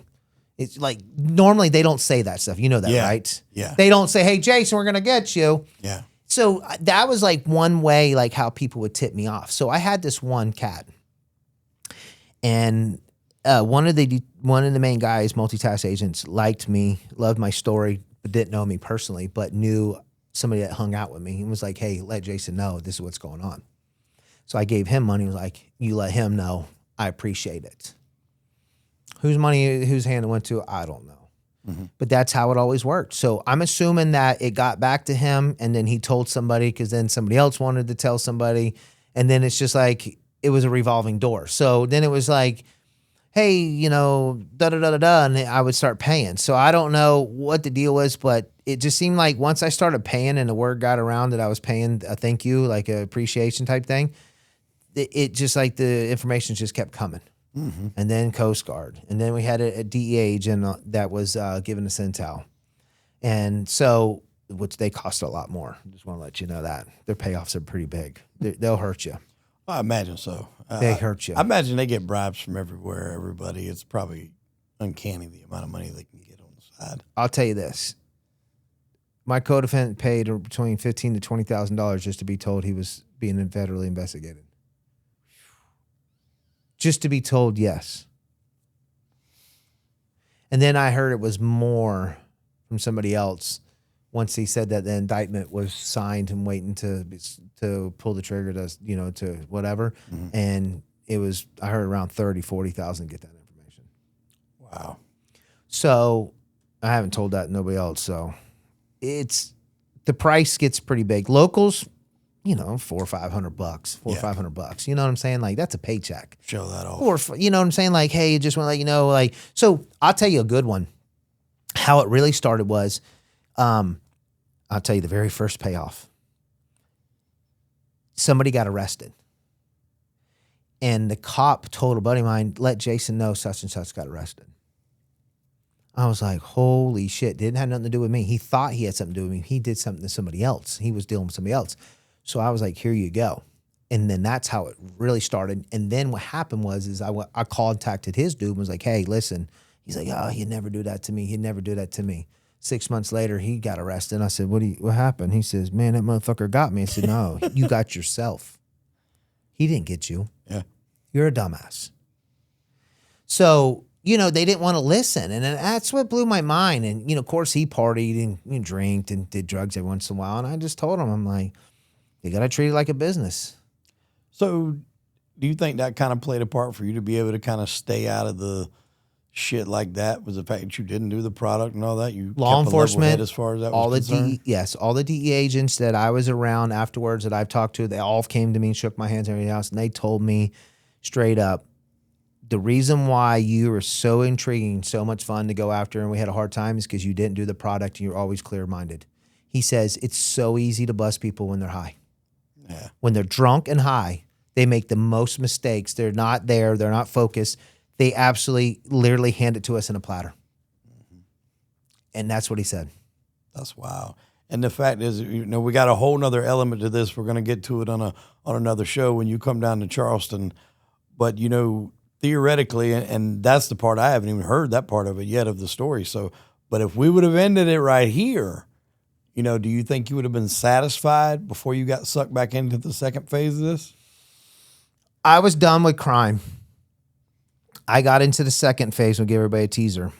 A: it's like, normally they don't say that stuff. You know that, right?
B: Yeah.
A: They don't say, hey, Jason, we're going to get you.
B: Yeah.
A: So that was like one way, like how people would tip me off. So I had this one cat, and one of the main guys, multitask agents, liked me, loved my story, but didn't know me personally, but knew somebody that hung out with me. He was like, hey, let Jason know this is what's going on. So I gave him money. He was like, you let him know. I appreciate it. Whose hand it went to, I don't know. Mm-hmm. But that's how it always worked. So I'm assuming that it got back to him, and then he told somebody, because then somebody else wanted to tell somebody. And then it's just like, it was a revolving door. So then it was like, hey, da-da-da-da-da, and I would start paying. So I don't know what the deal was, but it just seemed like once I started paying and the word got around that I was paying a thank you, like a appreciation type thing, it just like the information just kept coming. Mm-hmm. And then Coast Guard. And then we had a DEA agent that was given a Cental. And so, which they cost a lot more. Just want to let you know that. Their payoffs are pretty big. They'll hurt you.
B: I imagine so.
A: They hurt you.
B: I imagine they get bribes from everywhere, everybody. It's probably uncanny the amount of money they can get on the side.
A: I'll tell you this. My co-defendant paid between $15,000 to $20,000 just to be told he was being federally investigated. Just to be told yes. And then I heard it was more from somebody else. Once he said that, the indictment was signed and waiting to pull the trigger to whatever. And it was, I heard around 40,000 get that information.
B: Wow.
A: So I haven't told that to nobody else. So the price gets pretty big. Locals, $400 or $500, You know what I'm saying? Like, that's a paycheck.
B: Show that off.
A: Or, you know what I'm saying? Like, hey, just want to let you know, like, so I'll tell you a good one. How it really started was, I'll tell you the very first payoff. Somebody got arrested. And the cop told a buddy of mine, let Jason know such and such got arrested. I was like, holy shit. Didn't have nothing to do with me. He thought he had something to do with me. He did something to somebody else. He was dealing with somebody else. So I was like, here you go. And then that's how it really started. And then what happened was I contacted his dude and was like, hey, listen. He's like, oh, he'd never do that to me. He'd never do that to me. 6 months later, he got arrested. And I said, what happened? He says, man, that motherfucker got me. I said, no, you got yourself. He didn't get you.
B: Yeah.
A: You're a dumbass. So, they didn't want to listen. And that's what blew my mind. And, of course, he partied and drank and did drugs every once in a while. And I just told him, I'm like, you got to treat it like a business.
B: So do you think that kind of played a part for you to be able to kind of stay out of the shit like that? Was the fact that you didn't do the product and all that? You
A: law
B: kept
A: enforcement,
B: a level head as far as that was concerned?
A: Yes, all the DEA agents that I was around afterwards that I've talked to, they all came to me and shook my hands and everything else, and they told me straight up, the reason why you were so intriguing, so much fun to go after, and we had a hard time is because you didn't do the product and you're always clear-minded. He says it's so easy to bust people when they're high.
B: Yeah.
A: When they're drunk and high, they make the most mistakes. They're not there. They're not focused. They absolutely, literally hand it to us in a platter. And that's what he said.
B: That's wild. And the fact is, we got a whole nother element to this. We're going to get to it on another show when you come down to Charleston. But, theoretically, and that's the part, I haven't even heard that part of it yet of the story. So, but if we would have ended it right here, do you think you would have been satisfied before you got sucked back into the second phase of this?
A: I was done with crime. I got into the second phase. We'll give everybody a teaser.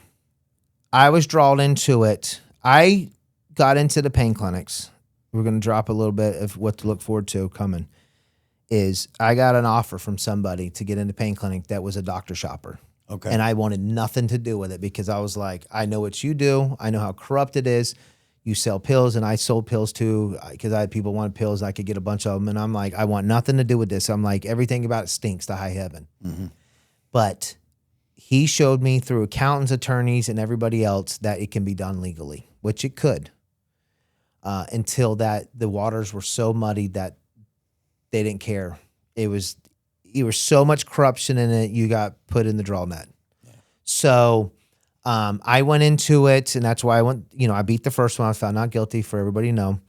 A: I was drawn into it. I got into the pain clinics. We're going to drop a little bit of what to look forward to coming. Is I got an offer from somebody to get into pain clinic that was a doctor shopper.
B: Okay.
A: And I wanted nothing to do with it because I was like, I know what you do. I know how corrupt it is. You sell pills, and I sold pills too because I had people wanted pills. And I could get a bunch of them. And I'm like, I want nothing to do with this. I'm like, everything about it stinks to high heaven. Mm-hmm. But he showed me through accountants, attorneys, and everybody else that it can be done legally, which it could, until that the waters were so muddied that they didn't care. It was so much corruption in it, you got put in the draw net. Yeah. So I went into it, and that's why I went, I beat the first one. I was found not guilty for everybody to know.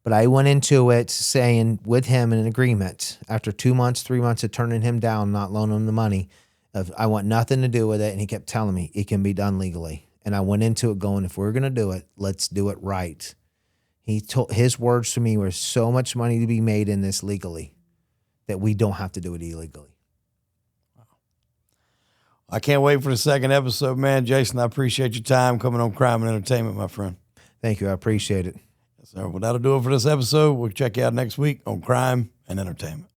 A: But I went into it saying with him in an agreement after 2 months, 3 months of turning him down, not loaning him the money, of I want nothing to do with it. And he kept telling me it can be done legally. And I went into it going, if we're going to do it, let's do it right. His words to me were so much money to be made in this legally that we don't have to do it illegally.
B: Wow. I can't wait for the second episode, man. Jason, I appreciate your time coming on Crime and Entertainment, my friend.
A: Thank you. I appreciate it.
B: Yes, sir. Well, that'll do it for this episode. We'll check you out next week on Crime and Entertainment.